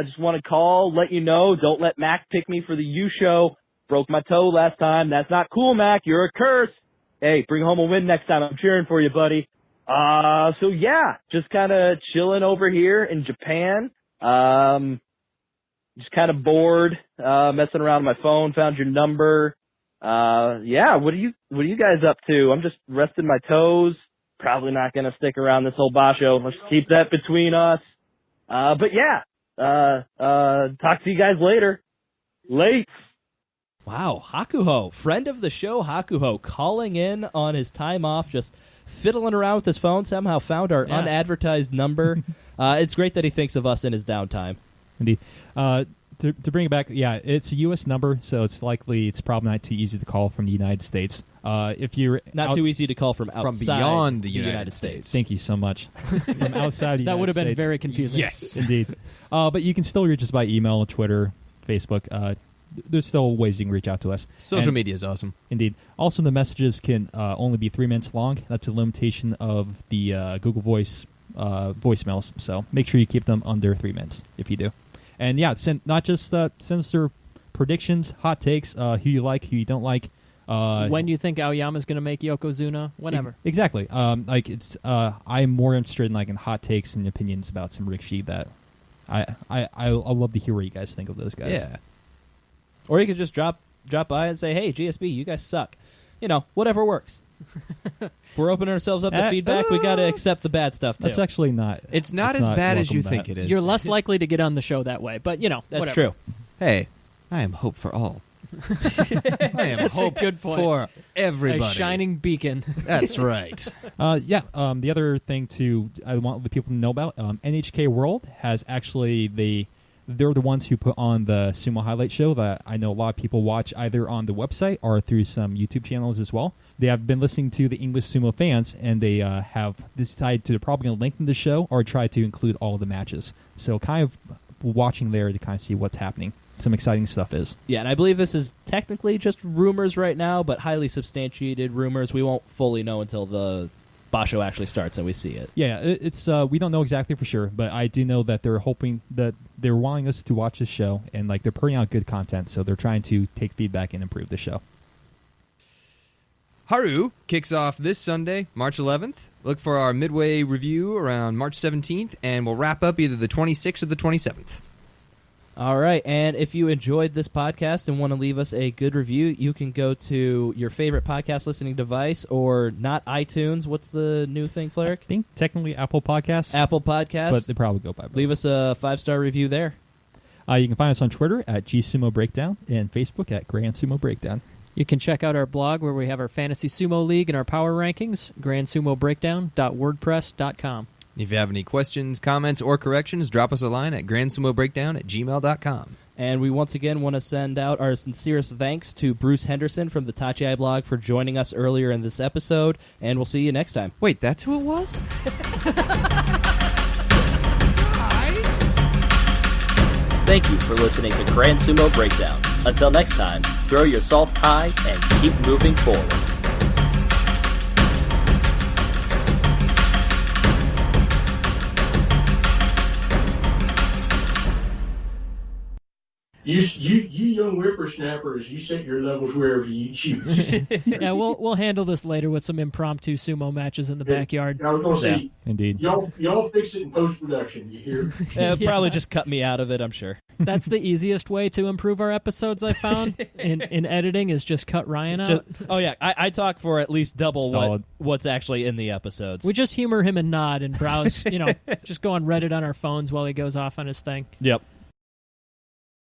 Just want to call, let you know, don't let Mac pick me for the U show. Broke my toe last time. That's not cool, Mac. You're a curse. Hey, bring home a win next time. I'm cheering for you, buddy. So yeah, just kind of chilling over here in Japan. Just kind of bored, messing around on my phone, found your number. Yeah, what are you guys up to? I'm just resting my toes, probably not going to stick around this whole basho. Let's keep that between us. But yeah, talk to you guys later. Late. Wow, Hakuho, friend of the show, Hakuho, calling in on his time off, just fiddling around with his phone, somehow found our unadvertised number. It's great that he thinks of us in his downtime. Indeed. To bring it back, yeah, it's a U.S. number, so it's probably not too easy to call from the United States. If you're not too easy to call from outside beyond the United States. Thank you so much. From outside the that United would have been States. very confusing. Yes, indeed. But you can still reach us by email, Twitter, Facebook. There's still ways you can reach out to us. Social media is awesome. Indeed. Also, the messages can only be 3 minutes long. That's a limitation of the Google Voice voicemails. So make sure you keep them under 3 minutes if you do. And yeah, send us your predictions, hot takes, who you like, who you don't like. When you think Aoyama's going to make Yokozuna, whenever. Exactly. I'm more interested in hot takes and opinions about some Rikishi that I'll love to hear what you guys think of those guys. Yeah. Or you could just drop by and say, hey, GSB, you guys suck. Whatever works. We're opening ourselves up to feedback. We got to accept the bad stuff, too. That's actually not... It's not as bad as you think it is. You're less likely to get on the show that way, but, That's whatever. true. Hey, I am hope for all. I am hope good point. for everybody. A shining beacon. That's right. The other thing I want the people to know about, NHK World has actually... They're the ones who put on the Sumo Highlight Show that I know a lot of people watch either on the website or through some YouTube channels as well. They have been listening to the English Sumo fans, and they have decided to probably going to lengthen the show or try to include all of the matches. So kind of watching there to kind of see what's happening. Some exciting stuff is. Yeah, and I believe this is technically just rumors right now, but highly substantiated rumors. We won't fully know until the basho actually starts and we see it. Yeah, it's we don't know exactly for sure, but I do know that they're hoping that they're wanting us to watch this show, and they're putting out good content, so they're trying to take feedback and improve the show. Haru kicks off this Sunday, March 11th. Look for our midway review around March 17th, and we'll wrap up either the 26th or the 27th. All right, and if you enjoyed this podcast and want to leave us a good review, you can go to your favorite podcast listening device, or not iTunes. What's the new thing, Flerick? I think technically Apple Podcasts. Apple Podcasts. But they probably go by both. Leave us a 5-star review there. You can find us on Twitter at GSumo Breakdown and Facebook at Grand Sumo Breakdown. You can check out our blog where we have our Fantasy Sumo League and our power rankings, grandsumobreakdown.wordpress.com. If you have any questions, comments, or corrections, drop us a line at grandsumobreakdown@gmail.com. And we once again want to send out our sincerest thanks to Bruce Henderson from the Tachiai blog for joining us earlier in this episode, and we'll see you next time. Wait, that's who it was? Thank you for listening to Grand Sumo Breakdown. Until next time, throw your salt high and keep moving forward. You young whippersnappers, you set your levels wherever you choose. Yeah, we'll handle this later with some impromptu sumo matches in the backyard. I was going to say, indeed. Y'all fix it in post-production, you hear? Probably just cut me out of it, I'm sure. That's the easiest way to improve our episodes, I found, in editing, is just cut Ryan out. I talk for at least double Solid. what's actually in the episodes. We just humor him and nod and browse, just go on Reddit on our phones while he goes off on his thing. Yep.